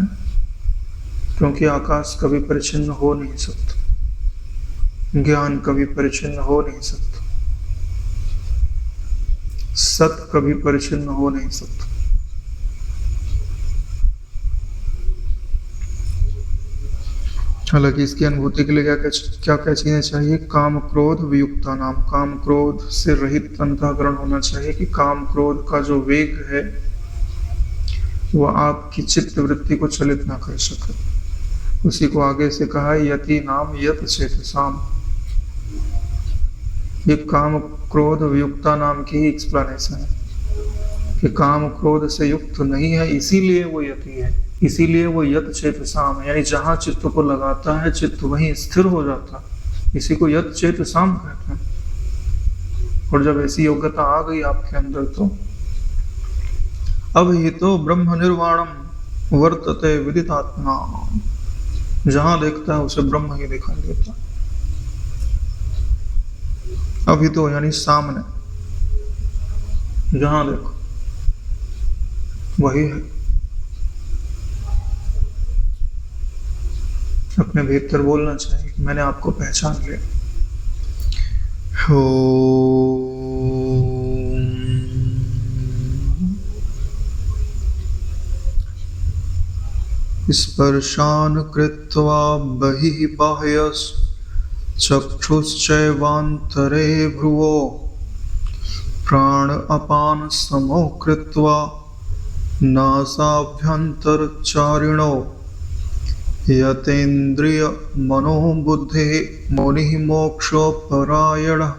क्योंकि आकाश कभी परिच्छिन्न हो नहीं सकता, ज्ञान कभी परिच्छिन्न हो नहीं सकता, सत कभी परिच्छिन्न हो नहीं सकता। हालांकि इसकी अनुभूति के लिए क्या क्या चीजें चाहिए? काम क्रोध वियुक्ता नाम, काम क्रोध से रहित अंतःकरण होना चाहिए कि काम क्रोध का जो वेग है वह आपकी चित्त वृत्ति को चलित ना कर सके। उसी को आगे से कहा यति नाम यत चेतसाम। ये काम क्रोध वियुक्ता नाम की ही एक्सप्लेनेशन है कि काम क्रोध से युक्त नहीं है, इसीलिए वो यति है, इसीलिए वो यत चेतसाम है। यानी जहां चित्त को लगाता है चित्त वहीं स्थिर हो जाता है, इसी को यत चेतसाम कहते हैं। और जब ऐसी योग्यता आ गई आपके अंदर तो अब ही तो ब्रह्म निर्वाणम वर्तते विदित आत्मा, जहां देखता है उसे ब्रह्म ही दिखाई देता। अभी तो यानी सामने, जहां देखो वही है। अपने भीतर बोलना चाहिए कि मैंने आपको पहचान लिया। स्पर्शान् कृत्वा बहिः बाह्यश्चक्षुश्चैवान्तरे भ्रुवो प्राण अपान समो कृत्वा नासाभ्यन्तरचारिणो यतेन्द्रिय मनोबुद्धि मुनिः मोक्षोपरायणः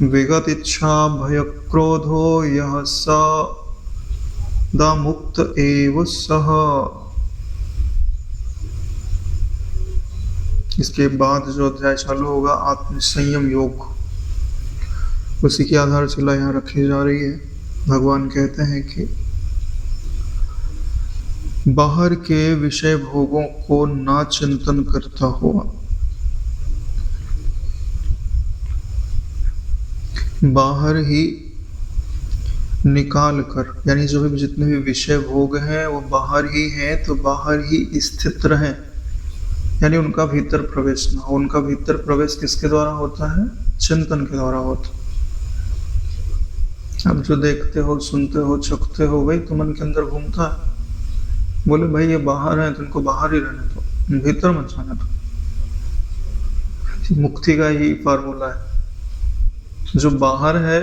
विगतिच्छा भयक्रोधो यः सदा मुक्त एव सः। इसके बाद जो अध्याय चालू होगा आत्म संयम योग, उसी की आधारशिला यहाँ रखी जा रही है। भगवान कहते हैं कि बाहर के विषय भोगों को ना चिंतन करता हुआ, बाहर ही निकाल कर, यानी जो भी जितने भी विषय भोग हैं वो बाहर ही हैं, तो बाहर ही स्थित रहें, यानी उनका भीतर प्रवेश ना हो। उनका भीतर प्रवेश किसके द्वारा होता है? चिंतन के द्वारा होता है। अब जो देखते हो, सुनते हो, चखते हो, वही तो मन के अंदर घूमता है। बोले भाई ये बाहर है तो इनको बाहर ही रहने दो, भीतर मत जाने दो। मुक्ति का ही फार्मूला है, जो बाहर है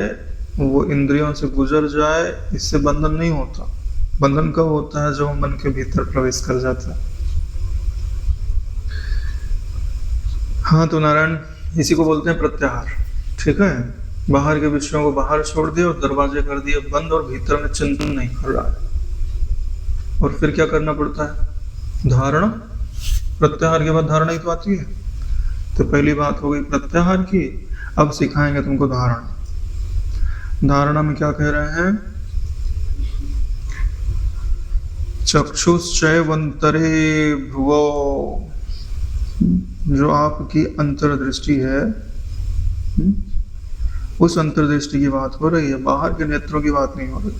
वो इंद्रियों से गुजर जाए, इससे बंधन नहीं होता। बंधन कब होता है? जब मन के भीतर प्रवेश कर जाता है। हाँ तो नारायण, इसी को बोलते हैं प्रत्याहार। ठीक है, बाहर के विषयों को बाहर छोड़ दिए और दरवाजे कर दिए बंद, और भीतर में चिंतन नहीं कर रहा है। और फिर क्या करना पड़ता है? धारणा। प्रत्याहार के बाद धारणा ही तो आती है। तो पहली बात हो गई प्रत्याहार की, अब सिखाएंगे तुमको धारणा। धारणा में क्या कह रहे हैं? चक्षुश्चैवन्तरे भ्रुवो, जो आपकी अंतर्दृष्टि है, उस अंतर्दृष्टि की बात हो रही है, बाहर के नेत्रों की बात नहीं हो रही।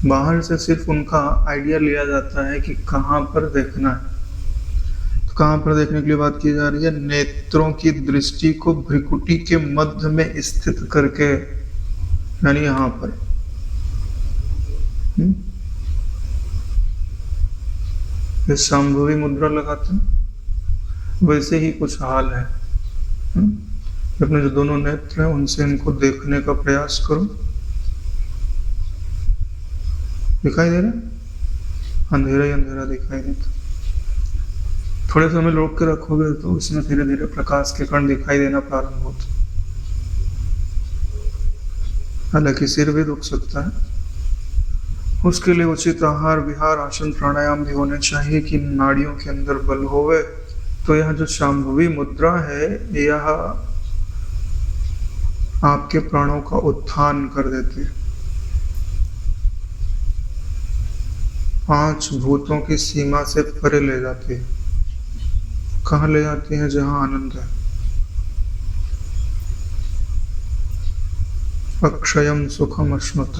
बाहर से सिर्फ उनका आइडिया लिया जाता है कि कहां पर देखना है। तो कहाँ पर देखने के लिए बात की जा रही है? नेत्रों की दृष्टि को भ्रिकुटी के मध्य में स्थित करके, यानी यहाँ पर। ये संभवी मुद्रा लगाते हैं, वैसे ही कुछ हाल है। अपने जो दोनों नेत्र हैं उनसे इनको देखने का प्रयास करो। दिखाई दे रहा है? अंधेरा ही अंधेरा दिखाई देता। थोड़े समय रोक के रखोगे तो उसमें धीरे धीरे प्रकाश के कण दिखाई देना प्रारंभ होता। हालांकि सिर भी दुख सकता है, उसके लिए उचित आहार विहार आसन प्राणायाम भी होने चाहिए कि नाड़ियों के अंदर बल होवे। तो यह जो शांभवी मुद्रा है, यह आपके प्राणों का उत्थान कर देती है। 5 भूतों की सीमा से परे ले जाती है। कहाँ ले जाती है? जहां आनंद है। अक्षयम सुखम अश्नुत,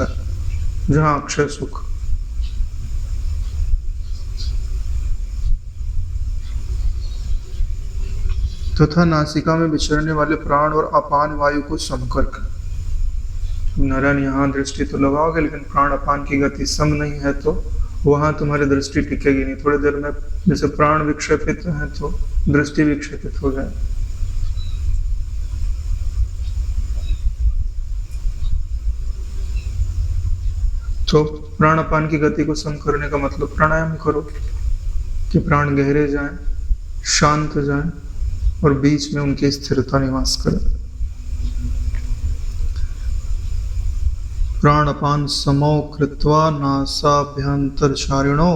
जहां अक्षय सुख। तथा नासिका में विचरने वाले प्राण और अपान वायु को सम करके। नारायण, यहाँ दृष्टि तो लगाओगे लेकिन प्राण अपान की गति सम नहीं है तो वहां तुम्हारी दृष्टि टिकेगी नहीं। थोड़ी देर में जैसे प्राण विक्षेपित है तो दृष्टि विक्षेपित हो जाए। तो प्राण अपान की गति को सम करने का मतलब प्राणायाम करो कि प्राण गहरे जाएं, शांत जाएं और बीच में उनकी स्थिरता निवास करे। प्राणपान समो कृत्वा नासाभ्यंतरचारिणो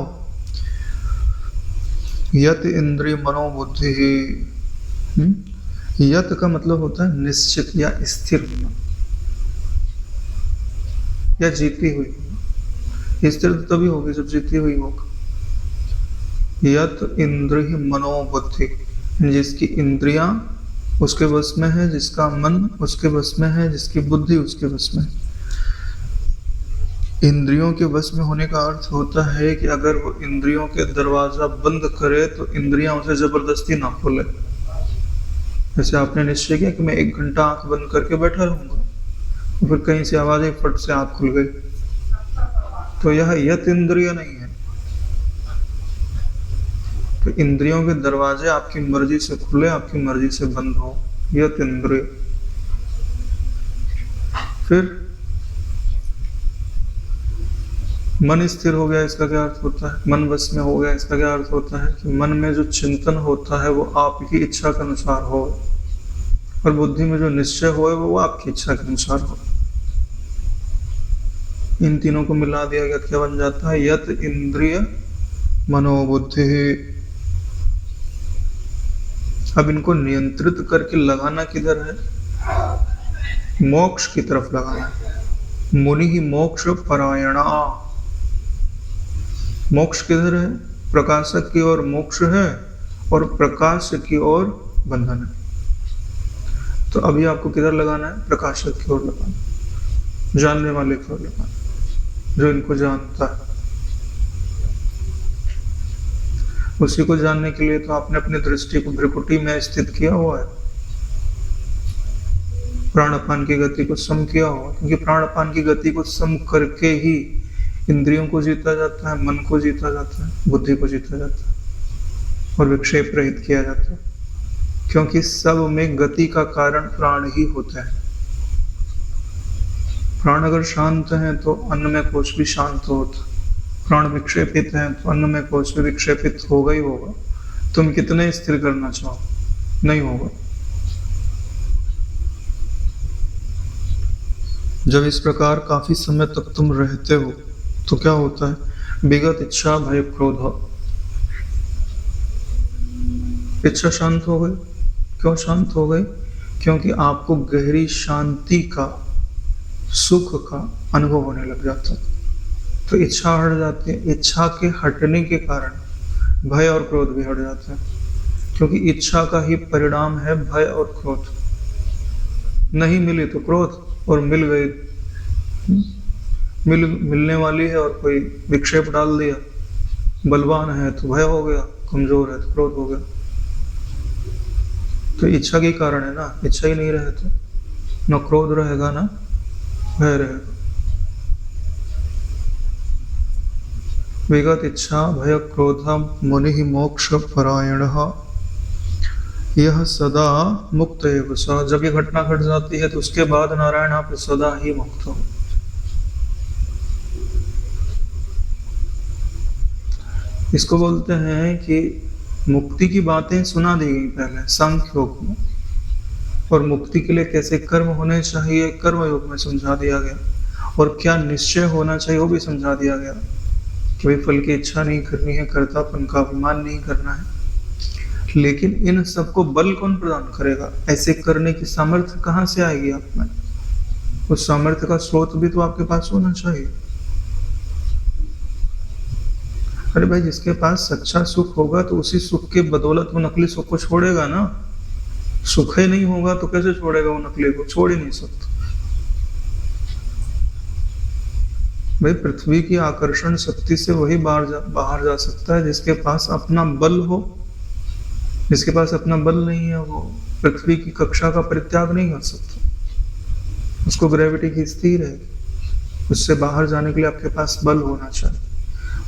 यत इंद्रिय मनोबुद्धि। यत का मतलब होता है निश्चित या स्थिर होना या जीती हुई होना। स्थिर तभी होगी जब जीती हुई होगा। यत इंद्रिय मनोबुद्धि, जिसकी इंद्रियां उसके वश में है, जिसका मन उसके वश में है, जिसकी बुद्धि उसके वश में है। इंद्रियों के वश में होने का अर्थ होता है कि अगर वो इंद्रियों के दरवाजा बंद करे तो इंद्रियां उसे जबरदस्ती ना खोले। जैसे आपने निश्चय किया कि मैं 1 घंटा आंख बंद करके बैठा रहूंगा, तो फिर कहीं से आवाज आई, फट से आंख खुल गई, तो यह यत इंद्रिय नहीं है। तो इंद्रियों के दरवाजे आपकी मर्जी से खुले, आपकी मर्जी से बंद हो, यत इंद्रिय। फिर मन स्थिर हो गया, इसका क्या अर्थ होता है? मन वश में हो गया, इसका क्या अर्थ होता है? कि मन में जो चिंतन होता है वो आपकी इच्छा के अनुसार हो, और बुद्धि में जो निश्चय हो वो आपकी इच्छा के अनुसार हो। इन तीनों को मिला दिया गया क्या बन जाता है? यत इंद्रिय मनोबुद्धि। अब इनको नियंत्रित करके लगाना किधर है? मोक्ष की तरफ लगाना है। मुनि ही मोक्ष परायणा। मोक्ष किधर है? प्रकाशक की ओर मोक्ष है और प्रकाश की ओर बंधन है। तो अभी आपको किधर लगाना है? प्रकाशक की ओर लगाना, जानने वाले की ओर लगाना, जो इनको जानता है। उसी को जानने के लिए तो आपने अपनी दृष्टि को भ्रिकुटी में स्थित किया हुआ है, प्राणपान की गति को सम किया हुआ, क्योंकि प्राणपान की गति को सम करके ही इंद्रियों को जीता जाता है, मन को जीता जाता है, बुद्धि को जीता जाता है और विक्षेप रहित किया जाता है। क्योंकि सब में गति का कारण प्राण ही होता है। प्राण अगर शांत है तो अन्नमय कोश भी शांत होता। प्राण विक्षेपित है तो अन्नमय कोश भी विक्षेपित होगा ही होगा। तुम कितने स्थिर करना चाहो, नहीं होगा। जब इस प्रकार काफी समय तक तुम रहते हो तो क्या होता है? विगत इच्छा भय क्रोध हो। इच्छा शांत हो गई। क्यों शांत हो गई? क्योंकि आपको गहरी शांति का, सुख का अनुभव होने लग जाता है। तो इच्छा हट जाती है। इच्छा के हटने के कारण भय और क्रोध भी हट जाता है, क्योंकि इच्छा का ही परिणाम है भय और क्रोध। नहीं मिली तो क्रोध, और मिल गई, मिलने वाली है और कोई विक्षेप डाल दिया, बलवान है तो भय हो गया, कमजोर है तो क्रोध हो गया। तो इच्छा के कारण है ना, इच्छा ही नहीं रहे तो न क्रोध रहेगा ना भय रहेगा। विगत इच्छा भय क्रोध मुनि मोक्ष परायण यह सदा मुक्त एव स। जब ये घटना घट जाती है तो उसके बाद नारायण आप सदा ही मुक्त हो। इसको बोलते हैं कि मुक्ति की बातें सुना दी गई पहले सांख्य योग में, और मुक्ति के लिए कैसे कर्म होने चाहिए कर्म योग में समझा दिया गया, और क्या निश्चय होना चाहिए वो भी समझा दिया गया कि भाई फल की इच्छा नहीं करनी है, कर्तापन का अभिमान नहीं करना है। लेकिन इन सबको बल कौन प्रदान करेगा? ऐसे करने की सामर्थ्य कहाँ से आएगी आप में? उस सामर्थ्य का स्रोत भी तो आपके पास होना चाहिए। अरे भाई, जिसके पास सच्चा सुख होगा तो उसी सुख के बदौलत वो नकली सुख को छोड़ेगा ना। सुख ही नहीं होगा तो कैसे छोड़ेगा? वो नकली को छोड़ ही नहीं सकता। भाई, पृथ्वी की आकर्षण शक्ति से वही बाहर जा सकता है जिसके पास अपना बल हो। जिसके पास अपना बल नहीं है वो पृथ्वी की कक्षा का परित्याग नहीं कर सकता। उसको ग्रेविटी की स्थिर है। उससे बाहर जाने के लिए आपके पास बल होना चाहिए।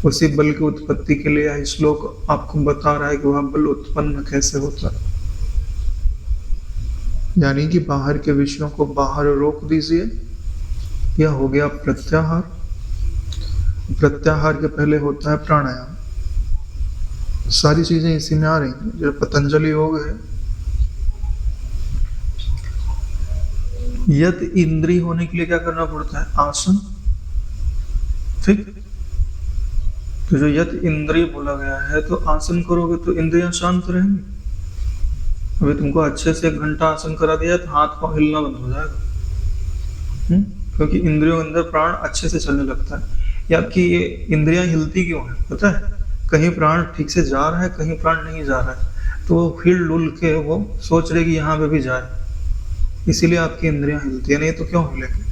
उसी बल की उत्पत्ति के लिए यह श्लोक आपको बता रहा है कि वह बल उत्पन्न कैसे होता है। यानी कि बाहर के विषयों को बाहर रोक दीजिए। यह हो गया प्रत्याहार। प्रत्याहार के पहले होता है प्राणायाम। सारी चीजें इसी में आ रही हैं। जो पतंजलि योग है, यत इंद्रिय होने के लिए क्या करना पड़ता है? आसन। ठीक। तो जो यत इंद्रिय बोला गया है, तो आसन करोगे तो इंद्रियां शांत रहेंगी। अभी तुमको अच्छे से 1 घंटा आसन करा दिया तो हाथ पांव हिलना बंद हो जाएगा। क्योंकि इंद्रियों के अंदर प्राण अच्छे से चलने लगता है। या आपकी ये इंद्रियां हिलती क्यों है पता है? कहीं प्राण ठीक से जा रहा है, कहीं प्राण नहीं जा रहा है, तो वो हिल डुल के वो सोच रहे कि यहाँ पे भी जाए, इसीलिए आपकी इंद्रियां हिलती है। नहीं तो क्यों हिलेगी?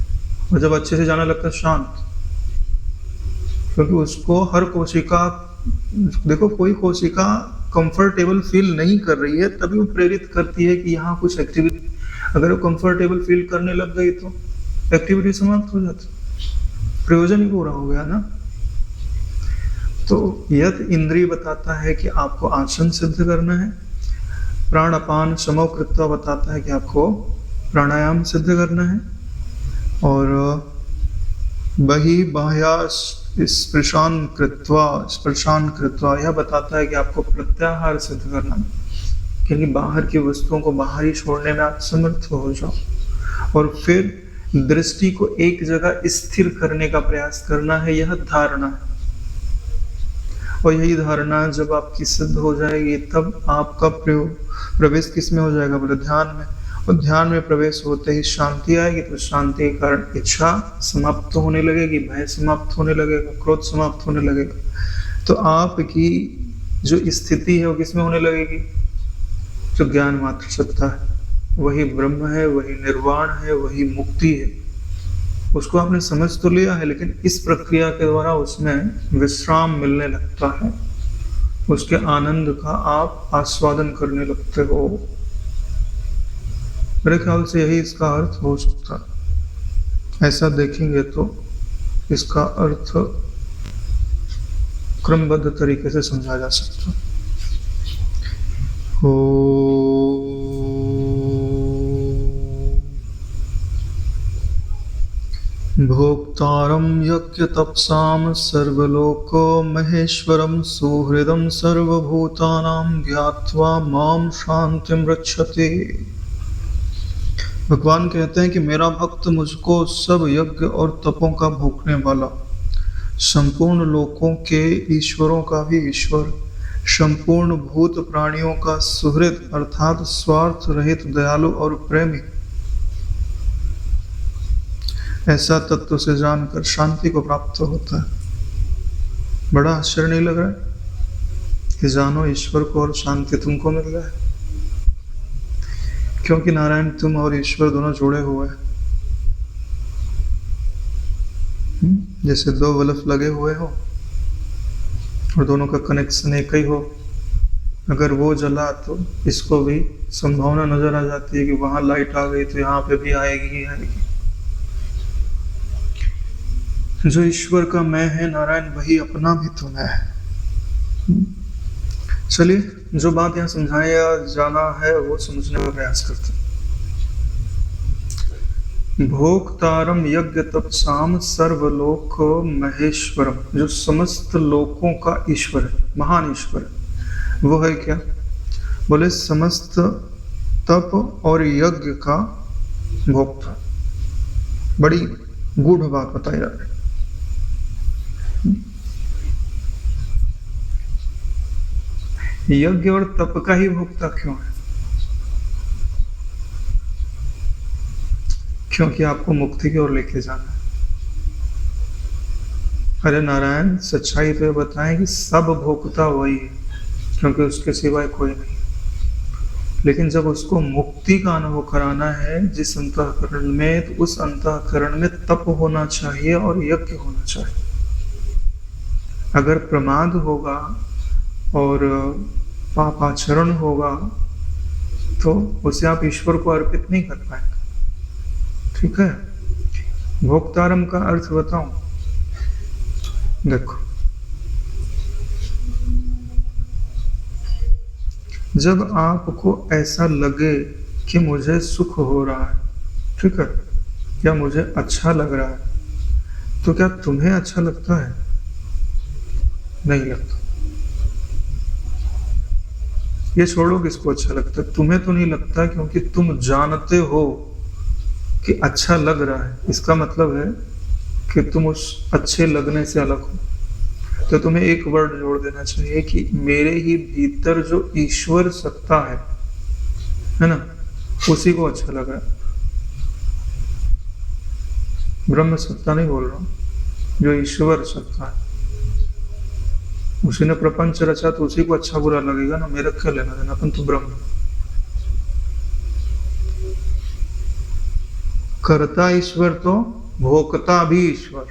और जब अच्छे से जाने लगता है शांत, क्योंकि उसको हर कोशिका, देखो कोई कोशिका कंफर्टेबल फील नहीं कर रही है तभी वो प्रेरित करती है कि यहाँ कुछ एक्टिविटी। अगर वो कंफर्टेबल फील करने लग गई तो एक्टिविटी समाप्त हो जाती, प्रयोजन ही पूरा हो गया ना। तो यत इंद्रिय बताता है कि आपको आसन सिद्ध करना है। प्राण अपान समो कृत्वा बताता है कि आपको प्राणायाम सिद्ध करना है। और बहि बाह्या स्पर्शान कृत्वा यह बताता है कि आपको प्रत्याहार सिद्ध करना है, क्योंकि बाहर की वस्तुओं को बाहर ही छोड़ने में आप समर्थ हो जाओ। और फिर दृष्टि को एक जगह स्थिर करने का प्रयास करना है, यह धारणा है। और यही धारणा जब आपकी सिद्ध हो जाएगी तब आपका प्रवेश किस में हो जाएगा? बोले ध्यान में। और ध्यान में प्रवेश होते ही शांति आएगी, तो शांति के कारण इच्छा समाप्त होने लगेगी, भय समाप्त होने लगेगा, क्रोध समाप्त होने लगेगा। तो आपकी जो स्थिति है वो किस में होने लगेगी? जो ज्ञान मात्र सत्ता है, वही ब्रह्म है, वही निर्वाण है, वही मुक्ति है। उसको आपने समझ तो लिया है, लेकिन इस प्रक्रिया के द्वारा उसमें विश्राम मिलने लगता है, उसके आनंद का आप आस्वादन करने लगते हो। मेरे ख्याल से यही इसका अर्थ हो सकता है। ऐसा देखेंगे तो इसका अर्थ क्रमबद्ध तरीके से समझा जा सकता है। भोक्तारं यज्ञ तपसां सर्वलोको महेश्वरं सुहृदं सर्वभूतानां ज्ञात्वा मां शांतिं रक्षते। भगवान कहते हैं कि मेरा भक्त मुझको सब यज्ञ और तपों का भोगने वाला, संपूर्ण लोकों के ईश्वरों का भी ईश्वर, संपूर्ण भूत प्राणियों का सुहृद अर्थात स्वार्थ रहित दयालु और प्रेमी, ऐसा तत्व से जानकर शांति को प्राप्त होता है। बड़ा आश्चर्य नहीं लग रहा है कि जानो ईश्वर को और शांति तुमको मिल रहा है? क्योंकि नारायण तुम और ईश्वर दोनों जुड़े हुए हैं। जैसे 2 बल्ब लगे हुए हो और दोनों का कनेक्शन एक ही हो, अगर वो जला तो इसको भी संभावना नजर आ जाती है कि वहां लाइट आ गई तो यहाँ पे भी आएगी ही आएगी। जो ईश्वर का मैं है नारायण, वही अपना भी तो मैं है। चलिए, जो बात यहाँ समझाया जाना है वो समझने का प्रयास करते हैं। भोक्तारम यज्ञ तपसाम सर्वलोक महेश्वरम, जो समस्त लोकों का ईश्वर है, महान ईश्वर है, वो है क्या? बोले समस्त तप और यज्ञ का भोक्ता। बड़ी गूढ़ बात बताई जा रही। यज्ञ और तप का ही भोक्ता क्यों है? क्योंकि आपको मुक्ति की ओर लेके जाना है। अरे नारायण, सच्चाई तो ये बताएं कि सब भोक्ता वही है, क्योंकि उसके सिवाय कोई नहीं। लेकिन जब उसको मुक्ति का अनुभव कराना है जिस अंतःकरण में, तो उस अंतःकरण में तप होना चाहिए और यज्ञ होना चाहिए। अगर प्रमाद होगा और पापाचरण होगा तो उसे आप ईश्वर को अर्पित नहीं कर पाएंगे। ठीक है, भोक्तारम का अर्थ बताऊं? देखो, जब आपको ऐसा लगे कि मुझे सुख हो रहा है, ठीक है, या मुझे अच्छा लग रहा है, तो क्या तुम्हें अच्छा लगता है? नहीं लगता। ये छोड़ो किसको अच्छा लगता है, तुम्हें तो नहीं लगता, क्योंकि तुम जानते हो कि अच्छा लग रहा है। इसका मतलब है कि तुम उस अच्छे लगने से अलग हो। तो तुम्हें एक वर्ड जोड़ देना चाहिए कि मेरे ही भीतर जो ईश्वर सत्ता है ना, उसी को अच्छा लग रहा है। ब्रह्म सत्ता नहीं बोल रहा हूं, जो ईश्वर सत्ता है, उसी ने प्रपंच रचा तो उसी को अच्छा बुरा लगेगा ना। मेरा क्या लेना देना, अपन तो ब्रह्म। करता ईश्वर तो भोक्ता भी ईश्वर।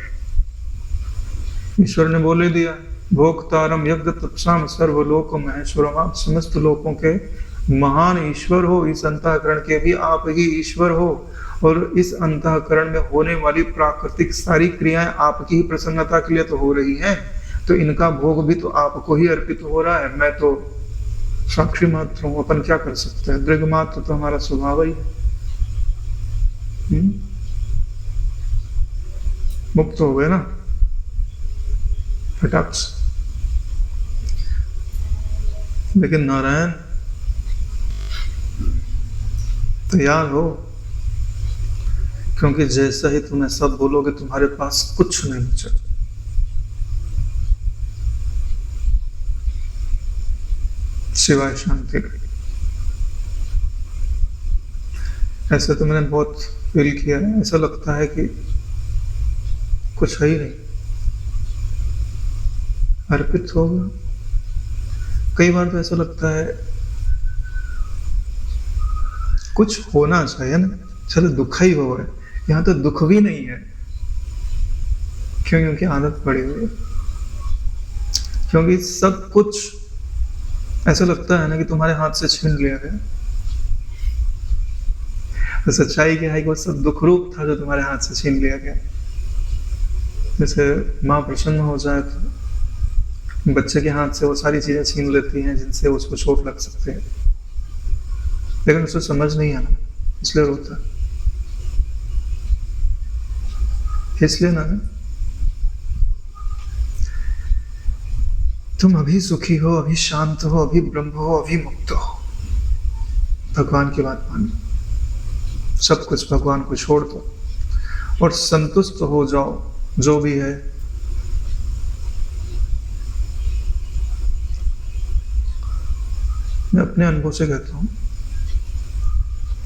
ईश्वर ने बोले दिया, भोक्तारम यज्ञ तत्साम सर्वलोक महेश्वरम, आप समस्त लोकों के महान ईश्वर हो, इस अंतःकरण के भी आप ही ईश्वर हो, और इस अंतःकरण में होने वाली प्राकृतिक सारी क्रियाएं आपकी ही प्रसन्नता के लिए तो हो रही हैं, तो इनका भोग भी तो आपको ही अर्पित हो रहा है। मैं तो साक्षी मात्र हूं, अपन क्या कर सकते हैं? दृग मात्र तो हमारा स्वभाव ही है। मुक्त हो गए ना फटाक से। लेकिन नारायण, तैयार हो, क्योंकि जैसा ही तुम्हें सब बोलोगे तुम्हारे पास कुछ नहीं बचेगा। सिवाय शांति का। ऐसा तो मैंने बहुत फील किया है, ऐसा लगता है कि कुछ है ही नहीं, अर्पित हो गया। कई बार तो ऐसा लगता है कुछ होना चाहिए ना, चलो दुख ही हो गए, यहाँ तो दुख भी नहीं है। क्यों? क्योंकि आदत पड़ी हुई है। क्योंकि सब कुछ ऐसा लगता है ना कि तुम्हारे हाथ से छीन लिया गया। तो सच्चाई क्या है कि वो सब दुख रूप था जो तुम्हारे हाथ से छीन लिया गया। जैसे माँ प्रसन्न हो जाए तो बच्चे के हाथ से वो सारी चीजें छीन लेती हैं जिनसे उसको चोट लग सकते हैं, लेकिन उसे समझ नहीं आना, इसलिए रोता। इसलिए ना, तुम अभी सुखी हो, अभी शांत हो, अभी ब्रह्म हो, अभी मुक्त हो, भगवान की बात मानो। सब कुछ भगवान को छोड़ दो और संतुष्ट हो जाओ जो भी है। मैं अपने अनुभव से कहता हूं,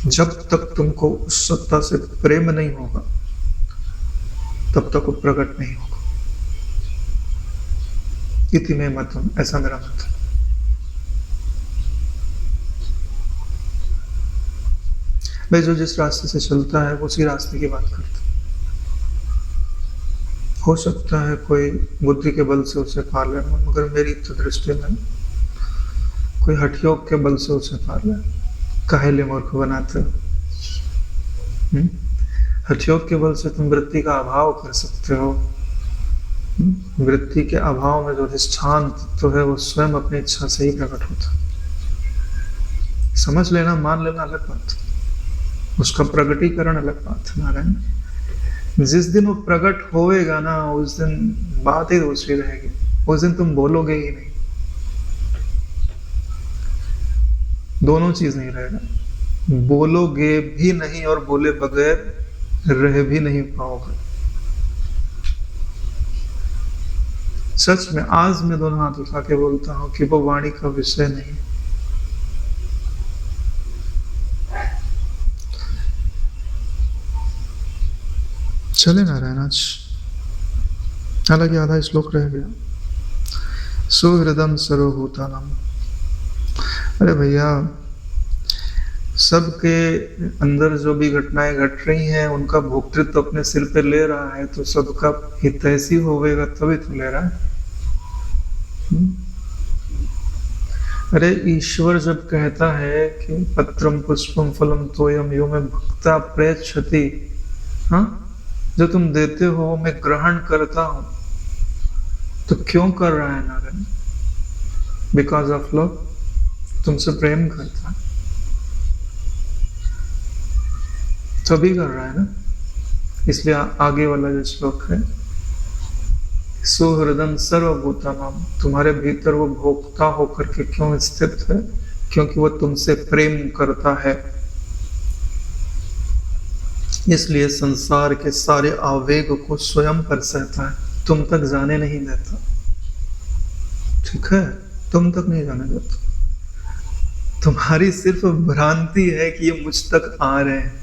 जब तक तुमको उस सत्ता से प्रेम नहीं होगा तब तक वो प्रकट नहीं होगा। इति में मतम, ऐसा मेरा मत है। भाई जो जिस रास्ते से चलता है वो उसी रास्ते की बात करता है। हो सकता है कोई बुद्धि के बल से उसे पा ले, मगर मेरी तो दृष्टि में कोई हठयोग के बल से उसे पार ले, काहे लिए मूर्ख बनाते हो? हठयोग के बल से तुम वृत्ति का अभाव कर सकते हो। वृत्ति के अभाव में जो अधिष्ठान तत्व है वो स्वयं अपनी इच्छा से ही प्रकट होता। समझ लेना, मान लेना अलग बात, उसका प्रकटीकरण अलग बात है। नारायण जिस दिन वो प्रकट होएगा ना, उस दिन बात ही दूसरी रहेगी। उस दिन तुम बोलोगे ही नहीं, दोनों चीज नहीं रहेगा। बोलोगे भी नहीं और बोले बगैर रह भी नहीं पाओगे। सच में आज मैं दोनों हाथ उठा के बोलता हूं कि वो वाणी का विषय नहीं। चले नारायण आज, हालांकि आधा श्लोक रह गया। सुहृदम सर्वभूतानाम। अरे भैया, सबके अंदर जो भी घटनाएं घट रही हैं उनका भोक्तृत्व अपने सिर पे ले रहा है, तो सबका हितैषी होवेगा तभी तो ले रहा है। अरे ईश्वर जब कहता है कि पत्रम पुष्पम फलम तोयम यो में भक्ता प्रेक्षति, हाँ, जो तुम देते हो मैं ग्रहण करता हूं, तो क्यों कर रहा है नारायण? बिकॉज ऑफ लव, तुमसे प्रेम करता है तभी कर रहा है ना। इसलिए आगे वाला जो श्लोक है, सुहृदम सर्वभूतानाम, तुम्हारे भीतर वो भोक्ता होकर के क्यों स्थित है? क्योंकि वो तुमसे प्रेम करता है। इसलिए संसार के सारे आवेग को स्वयं पर सहता है, तुम तक जाने नहीं देता। ठीक है, तुम तक नहीं जाने देता। तुम्हारी सिर्फ भ्रांति है कि ये मुझ तक आ रहे हैं।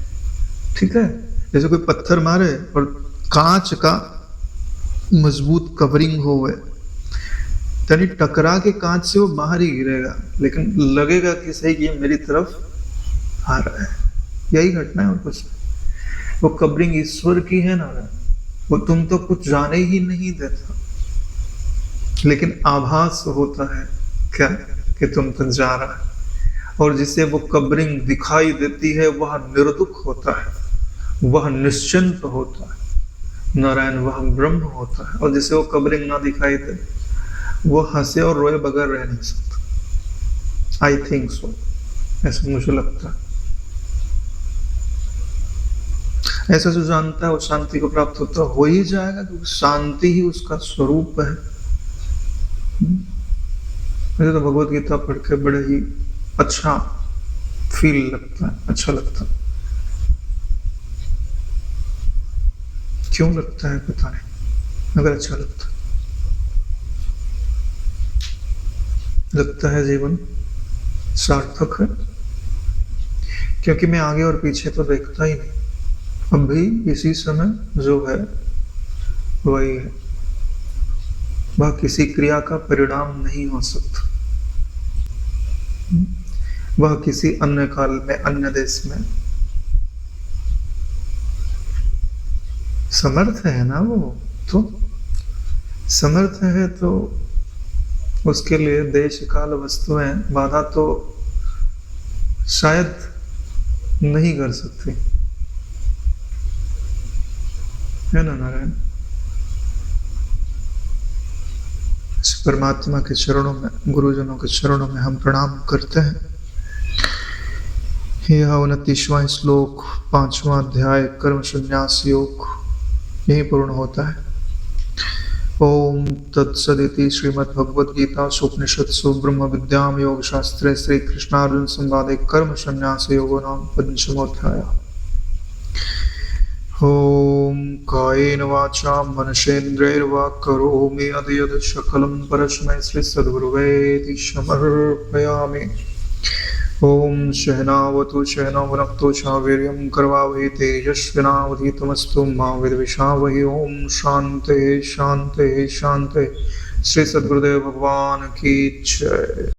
ठीक है, जैसे कोई पत्थर मारे और कांच का मजबूत कवरिंग हो गए, यानी टकरा के कांच से वो बाहर ही गिरेगा, लेकिन लगेगा कि सही कि ये मेरी तरफ आ रहा है। यही घटना है और कुछ। वो कवरिंग ईश्वर की है ना, वो तुम तो कुछ जाने ही नहीं देता, लेकिन आभास होता है क्या कि तुम तक जा रहा है। और जिसे वो कवरिंग दिखाई देती है वह निर्दुख होता है, वह निश्चिंत होता है। नारायण वह ब्रह्म होता है। और जिसे वो कवरिंग ना दिखाई दे वो हंसे और रोए बगैर रह नहीं सकता। आई थिंक सो, ऐसा मुझे लगता है। ऐसा जो जानता है वो शांति को प्राप्त होता हो ही जाएगा, क्योंकि शांति ही उसका स्वरूप है। मुझे तो भगवत गीता पढ़ के बड़े ही अच्छा फील लगता है, अच्छा लगता है। क्यों लगता है पता नहीं, मगर अच्छा लगता है जीवन सार्थक है। क्योंकि मैं आगे और पीछे तो देखता ही नहीं, अभी इसी समय जो है वही है। वह किसी क्रिया का परिणाम नहीं हो सकता, वह किसी अन्य काल में, अन्य देश में समर्थ है ना। वो तो समर्थ है, तो उसके लिए देश काल वस्तुएं बाधा तो शायद नहीं कर सकती, है ना नारायण। इस परमात्मा के चरणों में, गुरुजनों के चरणों में हम प्रणाम करते हैं। यह 29वां श्लोक 5वां अध्याय कर्म संन्यास योग यही पूर्ण होता है। ओम तत्सदिति श्रीमद्भगवद्गीता उपनिषत्सु ब्रह्म विद्याम योग शास्त्रे श्री कृष्णार्जुन संवादे कर्म संन्यास योगो नाम पंचमोऽध्याय। ओम कायेन वाचा मनसेन्द्रियैर्वा करोमि यद्यत् सकलं परस्मै श्री सद्गुरुवे समर्पयामि। ओम सहनावतु सहनौभुनक्तु च वीर्यं करवावहै तेजस्विनावधीतमस्तु मा विद्विषावहै। ओम शांति शांति शांति। श्री सद्गुरुदेव भगवान की जय।